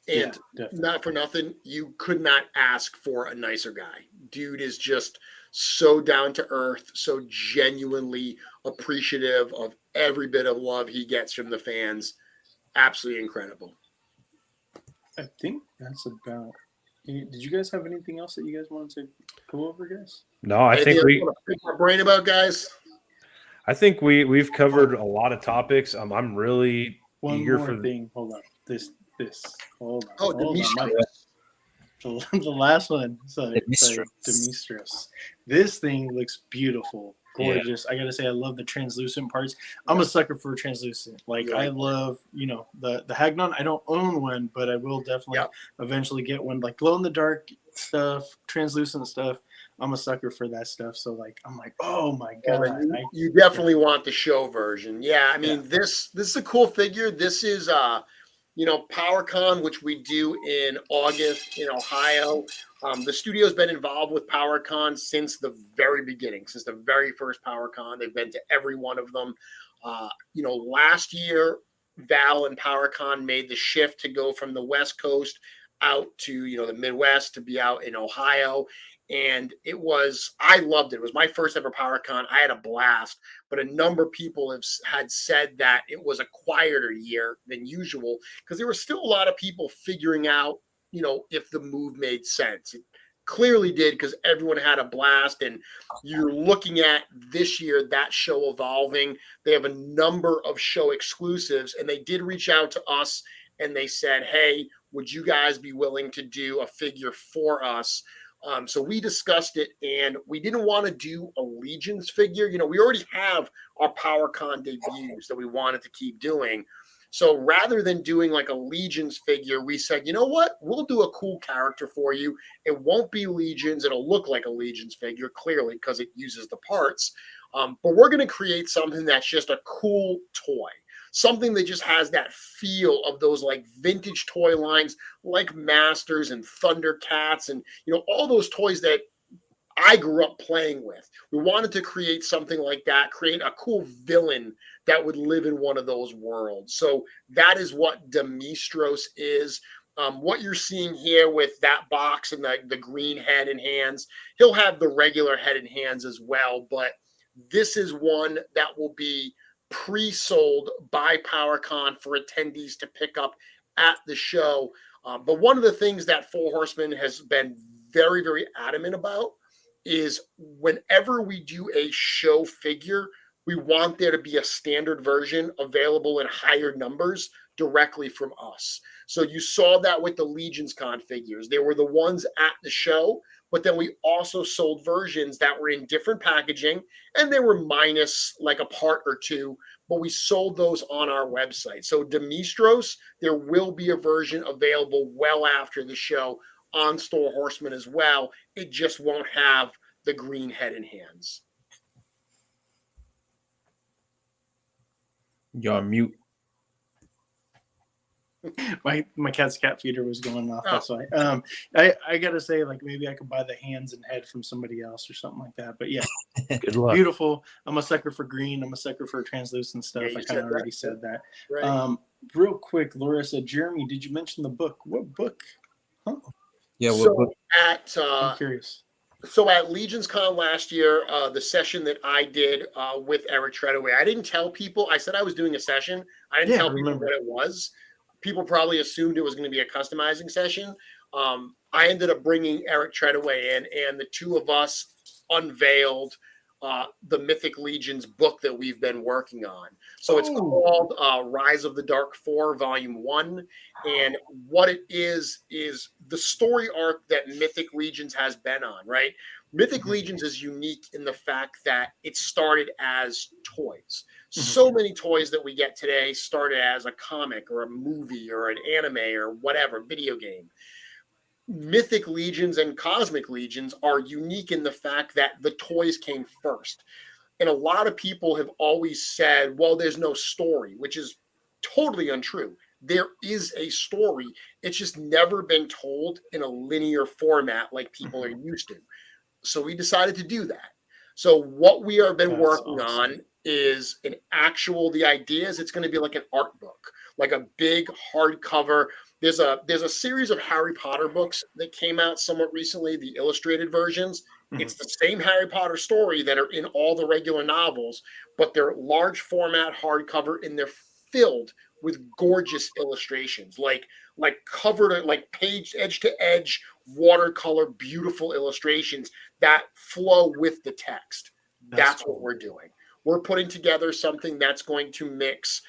And not for nothing, you could not ask for a nicer guy. Dude is just so down to earth, so genuinely appreciative of every bit of love he gets from the fans. Absolutely incredible. I think that's about it. Did you guys have anything else that you guys wanted to go over, guys? No, I think we want to pick my brain about, guys. I think we've covered a lot of topics. I'm really eager for thing. Hold on. This. Hold on. Oh, Demetrius. The last one. So Demetrius. Demetrius. This thing looks beautiful. Gorgeous. I gotta say, I love the translucent parts. I'm a sucker for translucent. I love, the Hagnon. I don't own one, but I will definitely eventually get one. Like glow in the dark stuff, translucent stuff. I'm a sucker for that stuff. So like, I'm like, oh my Well, god, then you definitely want the show version. Yeah, I mean this is a cool figure. This is PowerCon, which we do in August in Ohio. The studio's been involved with PowerCon since the very beginning, since the very first PowerCon. They've been to every one of them. Last year, Val and PowerCon made the shift to go from the West Coast out to the Midwest to be out in Ohio. And I loved it. It was my first ever PowerCon. I had a blast, but a number of people had said that it was a quieter year than usual because there were still a lot of people figuring out, if the move made sense. It clearly did because everyone had a blast. And you're looking at this year, that show evolving. They have a number of show exclusives, and they did reach out to us and they said, hey, would you guys be willing to do a figure for us? So we discussed it, and we didn't want to do a Legions figure. We already have our PowerCon debuts that we wanted to keep doing. So rather than doing like a Legions figure, we said, you know what? We'll do a cool character for you. It won't be Legions. It'll look like a Legions figure, clearly, because it uses the parts. But we're going to create something that's just a cool toy. Something that just has that feel of those like vintage toy lines like Masters and Thundercats and all those toys that I grew up playing with. We wanted to create something like that, create a cool villain that would live in one of those worlds. So that is what Demistros is. What you're seeing here with that box and the green head and hands, he'll have the regular head and hands as well, but this is one that will be pre-sold by PowerCon for attendees to pick up at the show. But one of the things that Four Horsemen has been very, very adamant about is whenever we do a show figure, we want there to be a standard version available in higher numbers directly from us. So you saw that with the Legions Con figures. They were the ones at the show, but then we also sold versions that were in different packaging, and they were minus like a part or two, but we sold those on our website. So Demistros, there will be a version available well after the show on Store Horseman as well. It just won't have the green head and hands. You're on mute. My cat's cat feeder was going off. That's why. I gotta say, like, maybe I could buy the hands and head from somebody else or something like that. But yeah, Good luck. beautiful. I'm a sucker for green. I'm a sucker for translucent stuff. Yeah, I kind of already said that. Right. Real quick, Larissa, Jeremy, did you mention the book? What book? Huh? Yeah, I'm curious. So at Legions Con last year, the session that I did with Eric Treadaway, I didn't tell people. I said I was doing a session. I didn't tell people what it was. People probably assumed it was going to be a customizing session. I ended up bringing Eric Treadaway in, and the two of us unveiled the Mythic Legions book that we've been working on. So it's called Rise of the Dark 4, Volume 1. And what it is the story arc that Mythic Legions has been on, right? Mythic Legions is unique in the fact that it started as toys. So many toys that we get today started as a comic or a movie or an anime or whatever, video game. Mythic Legions and Cosmic Legions are unique in the fact that the toys came first. And a lot of people have always said, well, there's no story, which is totally untrue. There is a story. It's just never been told in a linear format like people are used to. So we decided to do that. So what we have been working on is the idea is it's going to be like an art book, like a big hardcover. There's a series of Harry Potter books that came out somewhat recently, the illustrated versions. It's the same Harry Potter story that are in all the regular novels, but they're large format hardcover and they're filled with gorgeous illustrations, like covered, like page edge to edge, watercolor, beautiful illustrations that flow with the text. That's what we're doing. We're putting together something that's going to mix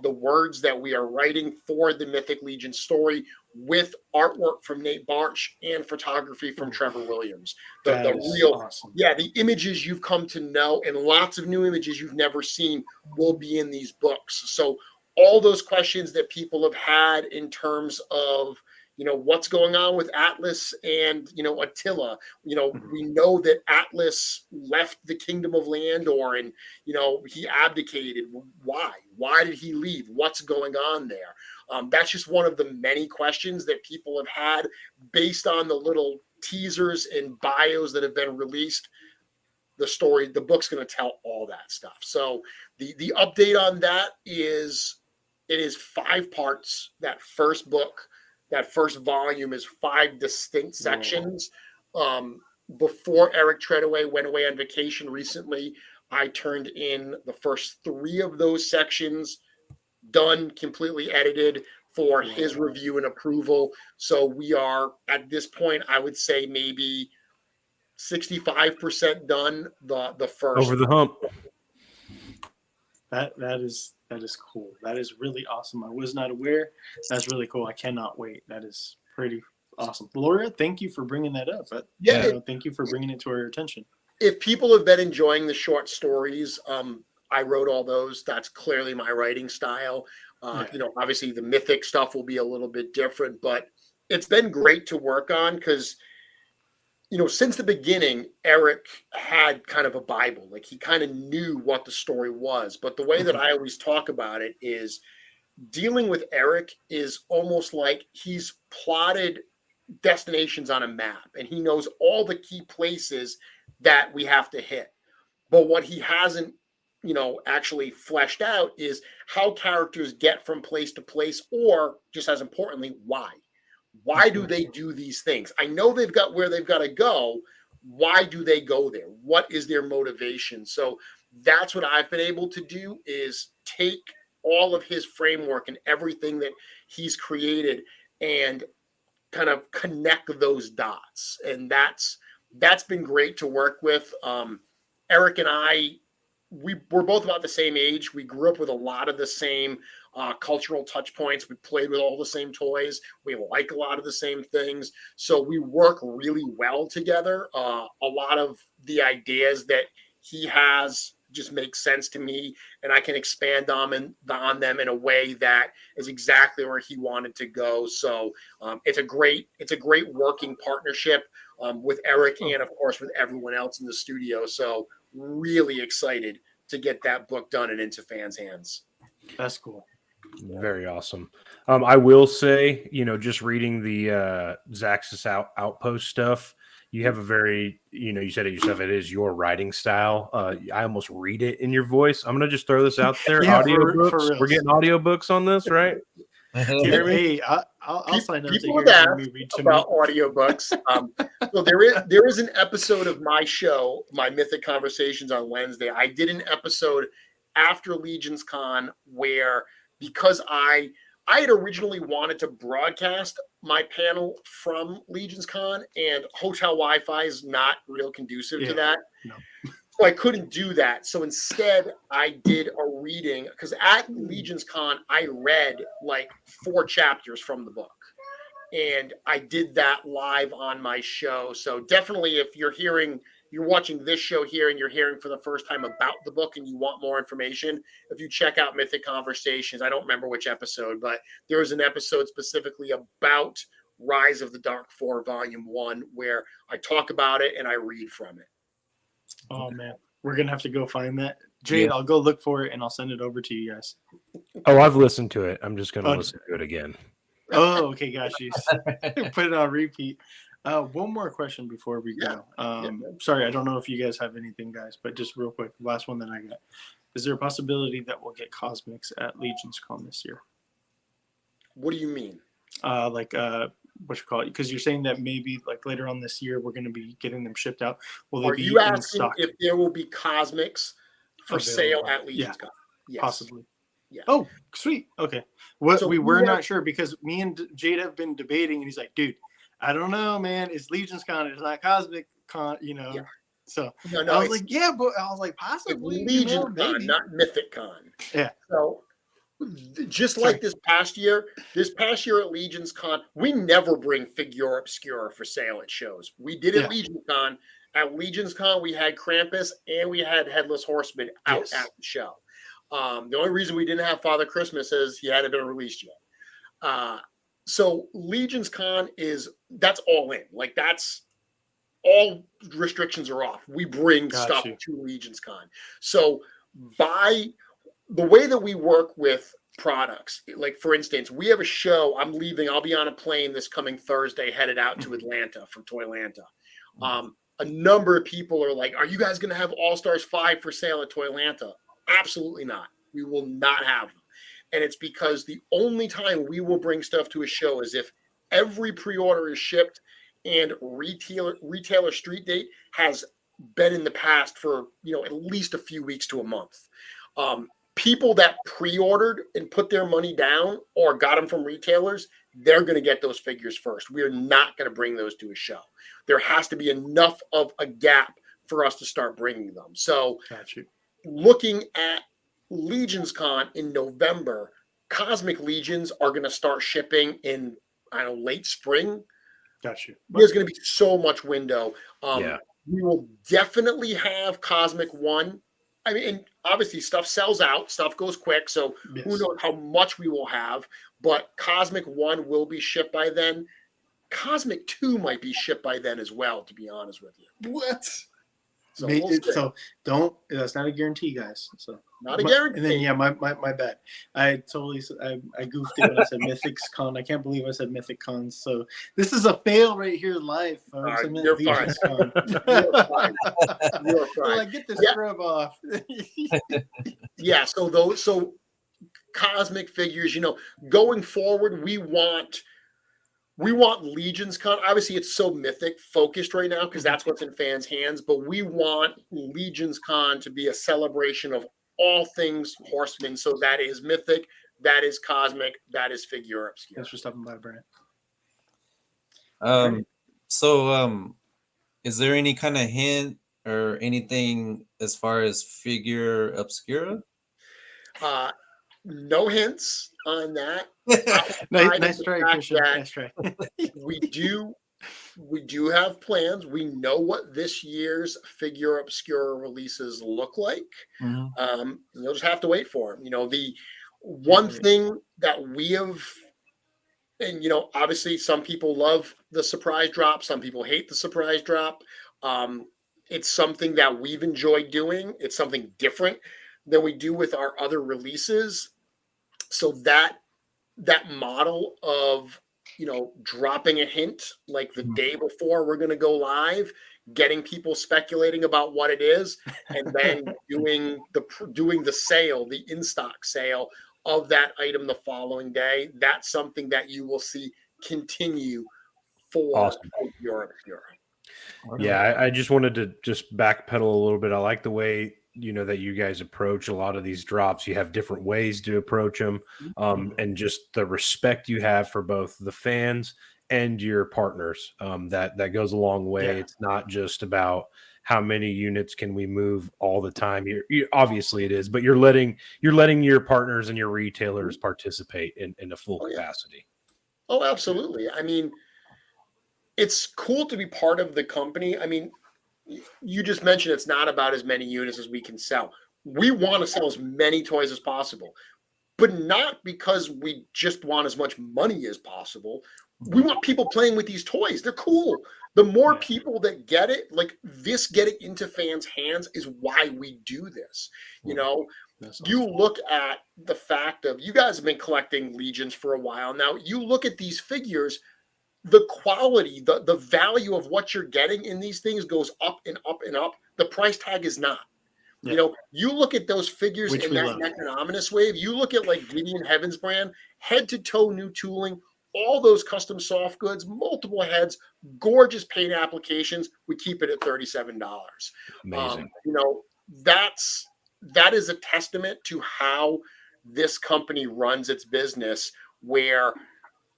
the words that we are writing for the Mythic Legion story with artwork from Nate Barch and photography from Trevor Williams. The real, awesome. Yeah, the images you've come to know and lots of new images you've never seen will be in these books. So all those questions that people have had in terms of, what's going on with Atlas and, Attila. We know that Atlas left the Kingdom of Landor and, he abdicated. Why? Why did he leave? What's going on there? That's just one of the many questions that people have had based on the little teasers and bios that have been released. The book's going to tell all that stuff. So the update on that is it is 5 parts. That first book, that first volume is 5 distinct sections. Before Eric Treadaway went away on vacation recently, I turned in the first 3 of those sections, done, completely edited for his review and approval. So we are at this point, I would say maybe 65% done. The first Over the hump. That is cool. That is really awesome. I was not aware. That's really cool. I cannot wait. That is pretty awesome. Laura, thank you for bringing that up. Thank you for bringing it to our attention. If people have been enjoying the short stories, I wrote all those. That's clearly my writing style. Obviously the mythic stuff will be a little bit different, but it's been great to work on because, since the beginning, Eric had kind of a Bible. Like he kind of knew what the story was. But the way that I always talk about it is dealing with Eric is almost like he's plotted destinations on a map and he knows all the key places that we have to hit. But what he hasn't, actually fleshed out is how characters get from place to place, or just as importantly, why. Why do they do these things? I know they've got where they've got to go. Why do they go there? What is their motivation? So that's what I've been able to do is take all of his framework and everything that he's created and kind of connect those dots. And that's been great to work with. Eric and I, we're both about the same age. We grew up with a lot of the same cultural touch points. We played with all the same toys. We like a lot of the same things. So we work really well together. A lot of the ideas that he has just make sense to me, and I can expand on them in a way that is exactly where he wanted to go. So it's a great working partnership with Eric and of course with everyone else in the studio. So really excited to get that book done and into fans' hands. That's cool. Very awesome. I will say, just reading the Zaxxas Outpost stuff, you have a very, you said it yourself, it is your writing style. I almost read it in your voice. I'm going to just throw this out there. Yeah, audiobooks. We're getting audiobooks on this, right? Hey, I'll sign up to People hear me read to about me. audiobooks. So there is an episode of my show, my Mythic Conversations on Wednesday. I did an episode after Legions Con where, because I had originally wanted to broadcast my panel from Legions Con, and hotel Wi-Fi is not real conducive to that. No. So I couldn't do that. So instead, I did a reading because at Legions Con, I read like 4 chapters from the book. And I did that live on my show. So definitely, if you're watching this show here and you're hearing for the first time about the book and you want more information, if you check out Mythic Conversations, I don't remember which episode, but there was an episode specifically about Rise of the Dark 4 Volume 1 where I talk about it and I read from it. Oh man, we're gonna have to go find that. Jade, I'll go look for it and I'll send it over to you guys. Oh, I've listened to it. I'm just going to listen to it again. Oh, okay, got you. Put it on repeat. One more question before we go. Sorry, I don't know if you guys have anything, guys, but just real quick, last one that I got. Is there a possibility that we'll get Cosmics at Legions Con this year? What do you mean? What you call it? Because you're saying that maybe like later on this year we're going to be getting them shipped out. Will they Are be you in asking stock? if there will be Cosmics for Available. sale at Legions Con? Yes. Possibly. Yeah. Oh, sweet. Okay. So we were not sure because me and Jade have been debating, and he's like, "Dude, I don't know, man. It's Legions Con. It's not Cosmic Con, Yeah. So No, I was like, yeah, but I was like, possibly Legion Con, maybe. not Mythic Con. Yeah. So just like this past year at Legions Con, we never bring Figure Obscura for sale at shows. We did at Legions Con. At Legions Con, we had Krampus and we had Headless Horseman out at the show. The only reason we didn't have Father Christmas is he hadn't been released yet. So Legions Con that's all in. Like that's all restrictions are off. We bring Got stuff you. to Legions Con. So by the way that we work with products, like for instance, we have a show. I'm leaving. I'll be on a plane this coming Thursday, headed out to Atlanta from Toylanta. A number of people are like, "Are you guys going to have All Stars 5 for sale at Toylanta?" Absolutely not. We will not have them, and it's because the only time we will bring stuff to a show is if every pre-order is shipped and retailer street date has been in the past for at least a few weeks to a month. People that pre-ordered and put their money down or got them from retailers, they're going to get those figures first. We're not going to bring those to a show. There has to be enough of a gap for us to start bringing them. So looking at Legions Con in November, Cosmic Legions are going to start shipping in, late spring. Got you. There's going to be so much window. Yeah. We will definitely have Cosmic 1. I mean, and obviously stuff sells out, stuff goes quick. So who knows how much we will have, but Cosmic 1 will be shipped by then. Cosmic 2 might be shipped by then as well, to be honest with you. What? So, That's not a guarantee, guys. So not a guarantee. And then my bad. I goofed it when I said Mythics Con. I can't believe I said Mythic Cons. So this is a fail right here live. Right, you're fine. Con. You're fine. You're fine. Like, get the scrub off. Yeah. So Cosmic figures. Going forward, we want Legions Con. Obviously, it's so Mythic focused right now because that's what's in fans' hands. But we want Legions Con to be a celebration of all things Horsemen. So that is Mythic, that is Cosmic, that is Figure Obscure. Thanks for stopping by, Brent. Is there any kind of hint or anything as far as Figure Obscura? No hints on that. Nice try, Christian. Nice try. we do have plans. We know what this year's Figure Obscura releases look like. Mm-hmm. You'll just have to wait for them. The one thing that we have, and obviously some people love the surprise drop, some people hate the surprise drop. It's something that we've enjoyed doing. It's something different than we do with our other releases. So that model of dropping a hint like the day before we're going to go live, getting people speculating about what it is, and then doing the sale, the in-stock sale of that item the following day. That's something that you will see continue for Europe. Yeah, I just wanted to just backpedal a little bit. I like the way that you guys approach a lot of these drops. You have different ways to approach them, and just the respect you have for both the fans and your partners. That goes a long way. Yeah. It's not just about how many units can we move all the time. Obviously it is, but you're letting your partners and your retailers participate in a full capacity. Oh, absolutely. I mean, it's cool to be part of the company. I mean, you just mentioned it's not about as many units as we can sell. We want to sell as many toys as possible, but not because we just want as much money as possible. We want people playing with these toys. They're cool. The more people that get it, like this, get it into fans' hands is why we do this. You look at the fact of, you guys have been collecting Legions for a while now. You look at these figures, the quality, the value of what you're getting in these things goes up and up and up. The price tag is not. Yeah. You look at those figures in that Necronominous wave. You look at like Gideon Heaven's brand, head to toe new tooling, all those custom soft goods, multiple heads, gorgeous paint applications. We keep it at $37. Amazing. That is a testament to how this company runs its business, where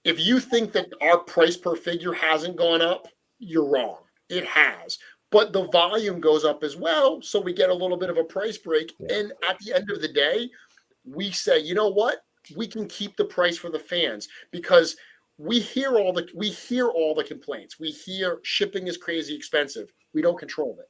if you think that our price per figure hasn't gone up, you're wrong. It has. But the volume goes up as well, so we get a little bit of a price break. Yeah. And at the end of the day, we say, you know what? We can keep the price for the fans, because we hear all the complaints. We hear shipping is crazy expensive. We don't control it.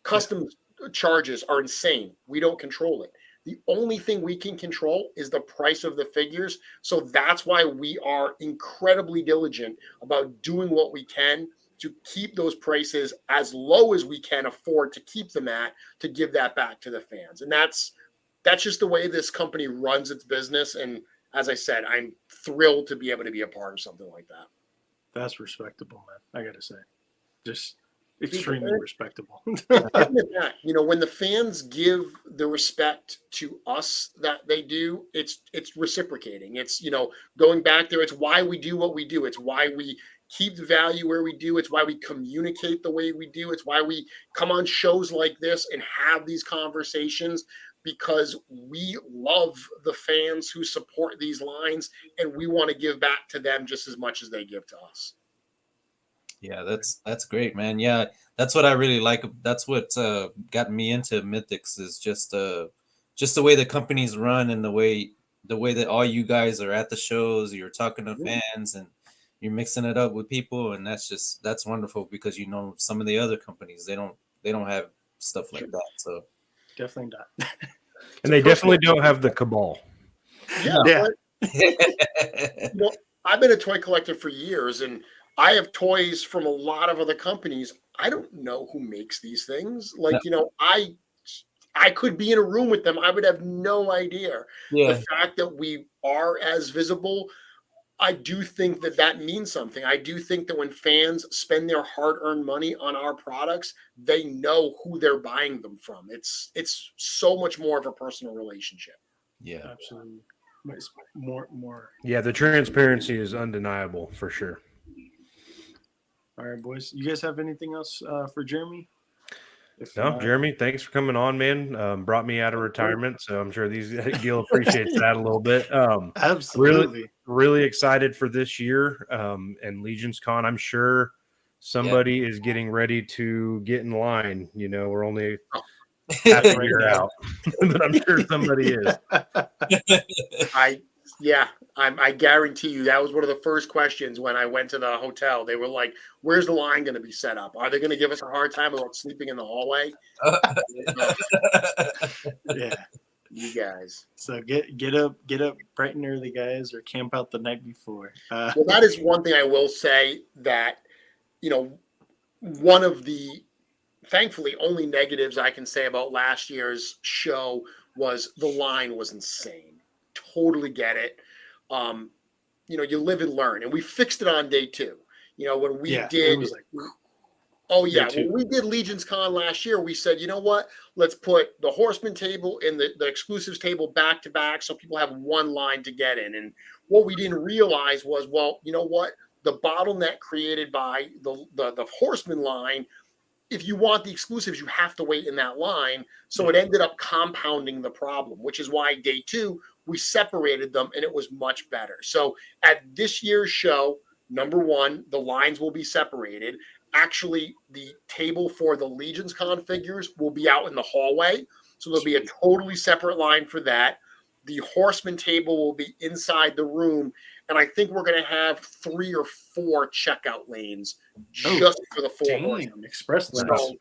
Customs charges are insane. We don't control it. The only thing we can control is the price of the figures. So that's why we are incredibly diligent about doing what we can to keep those prices as low as we can afford to keep them at, to give that back to the fans. And that's just the way this company runs its business. And as I said, I'm thrilled to be able to be a part of something like that. That's respectable, man. I gotta say, just extremely respectable. You know, when the fans give the respect to us that they do, it's reciprocating. It's, you know, going back there. It's why we do what we do. It's why we keep the value where we do. It's why we communicate the way we do. It's why we come on shows like this and have these conversations, because we love the fans who support these lines, and we want to give back to them just as much as they give to us. Yeah, that's great, man. Yeah, that's what I really like. That's what got me into Mythics, is just the way the companies run, and the way that all you guys are at the shows, you're talking to fans, and you're mixing it up with people, and that's wonderful, because, you know, some of the other companies, they don't have stuff like that. So Definitely not. And they definitely don't have the cabal. Yeah. You know, I've been a toy collector for years, and I have toys from a lot of other companies. I don't know who makes these things. Like, you know, I could be in a room with them. I would have no idea. Yeah. The fact that we are as visible, I do think that means something. I do think that when fans spend their hard-earned money on our products, they know who they're buying them from. It's so much more of a personal relationship. Yeah, Absolutely. It's more. Yeah, the transparency is undeniable for sure. All right, boys. You guys have anything else for Jeremy? No, Jeremy, thanks for coming on, man. Brought me out of retirement, so I'm sure Gil appreciates that a little bit. Absolutely. Really excited for this year and Legions Con. I'm sure somebody is getting ready to get in line. You know, we're only half a year out, but I'm sure somebody is. I guarantee you that was one of the first questions when I went to the hotel. They were like, "Where's the line going to be set up? Are they going to give us a hard time about sleeping in the hallway?" Yeah, you guys. So get up bright and early, guys, or camp out the night before. Well, that is one thing I will say, that, you know, one of the thankfully only negatives I can say about last year's show was the line was insane. Totally get it. You know, you live and learn, and we fixed it on day 2. You know, when we did, when we did Legions Con last year, we said, you know what, let's put the Horseman table and the exclusives table back to back, so people have one line to get in. And what we didn't realize was, well, you know what, the bottleneck created by the Horseman line, if you want the exclusives, you have to wait in that line. So it ended up compounding the problem, which is why day 2, we separated them, and it was much better. So at this year's show, number 1, the lines will be separated. Actually, the table for the Legions Con figures will be out in the hallway. So there'll be a totally separate line for that. The Horseman table will be inside the room. And I think we're going to have 3 or 4 checkout lanes just for the 4 Horsemen. Express lanes. So,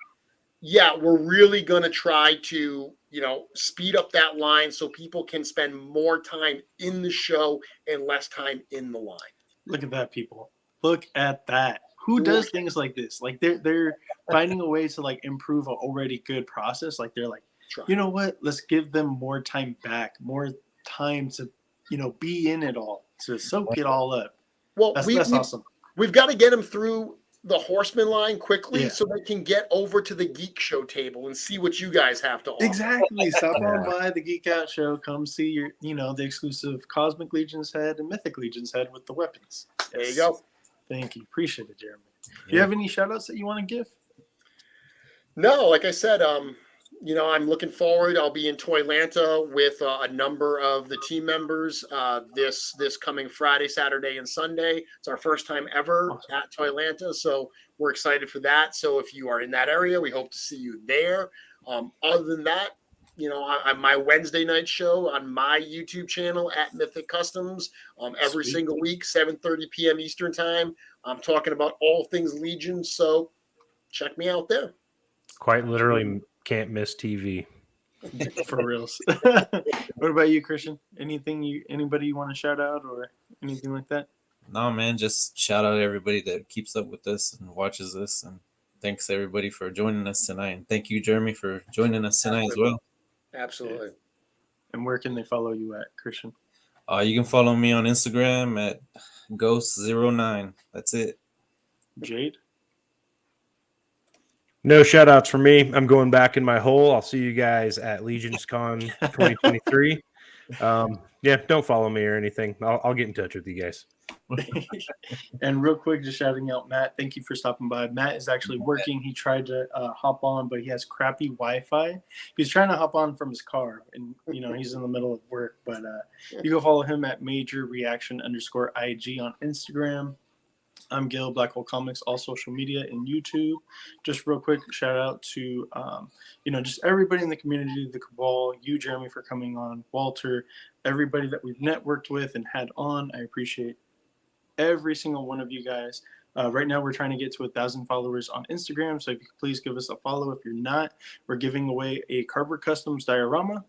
yeah, we're really going to try to, you know, speed up that line so people can spend more time in the show and less time in the line. Look at that, people. Look at that. Who does things like this? Like they're finding a way to like improve an already good process. Like they're like, you know what? Let's give them more time back, more time to, you know, be in it all, to soak it all up. Well, that's awesome. We've got to get them through the Horseman line quickly so they can get over to the Geek Show table and see what you guys have to offer. Exactly. Stop on by the Geek Out Show. Come see your, you know, the exclusive Cosmic Legion's head and Mythic Legion's head with the weapons. There you go. Thank you. Appreciate it, Jeremy. Do you have any shout outs that you want to give? No, like I said, you know, I'm looking forward. I'll be in Toylanta with a number of the team members this coming Friday, Saturday, and Sunday. It's our first time ever at Toylanta, so we're excited for that. So if you are in that area, we hope to see you there. Other than that, you know, my Wednesday night show on my YouTube channel at Mythic Customs every single week, 7:30 p.m. Eastern time. I'm talking about all things Legion, so check me out there. Quite literally can't miss TV. For reals. What about you, Christian? Anybody you want to shout out or anything like that? No, man, just shout out everybody that keeps up with us and watches this, and thanks everybody for joining us tonight. And thank you, Jeremy, for joining us tonight as well. Absolutely. And where can they follow you at, Christian? You can follow me on Instagram at Ghost09. That's it. Jade? No shout outs for me. I'm going back in my hole. I'll see you guys at Legions Con 2023. Yeah, don't follow me or anything. I'll get in touch with you guys. And real quick, just shouting out Matt. Thank you for stopping by. Matt is actually working. He tried to hop on, but he has crappy Wi-Fi. He's trying to hop on from his car, and he's in the middle of work. But you go follow him at majorreaction_IG on Instagram. I'm Gil, Black Hole Comics, all social media and YouTube. Just real quick, shout out to just everybody in the community, the Cabal, you, Jeremy, for coming on, Walter, everybody that we've networked with and had on. I appreciate every single one of you guys. Right now, we're trying to get to 1,000 followers on Instagram, so if you could please give us a follow. If you're not, we're giving away a Carver Customs diorama,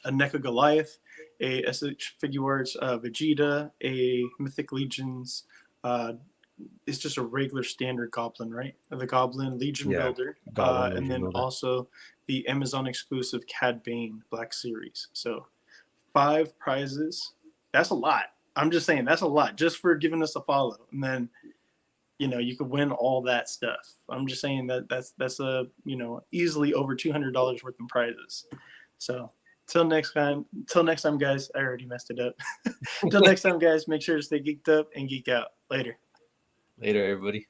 a NECA Goliath, a SH Figuarts Vegeta, a Mythic Legions. It's just a regular standard Goblin, right? The Goblin Legion Builder, Goblin and then Legion Builder. Also the Amazon exclusive Cad Bane Black Series. So 5 prizes. That's a lot. I'm just saying that's a lot just for giving us a follow, and then you could win all that stuff. I'm just saying that's a easily over $200 worth in prizes. So till next time, guys. I already messed it up. Till next time, guys. Make sure to stay geeked up and geek out. Later. Later, everybody.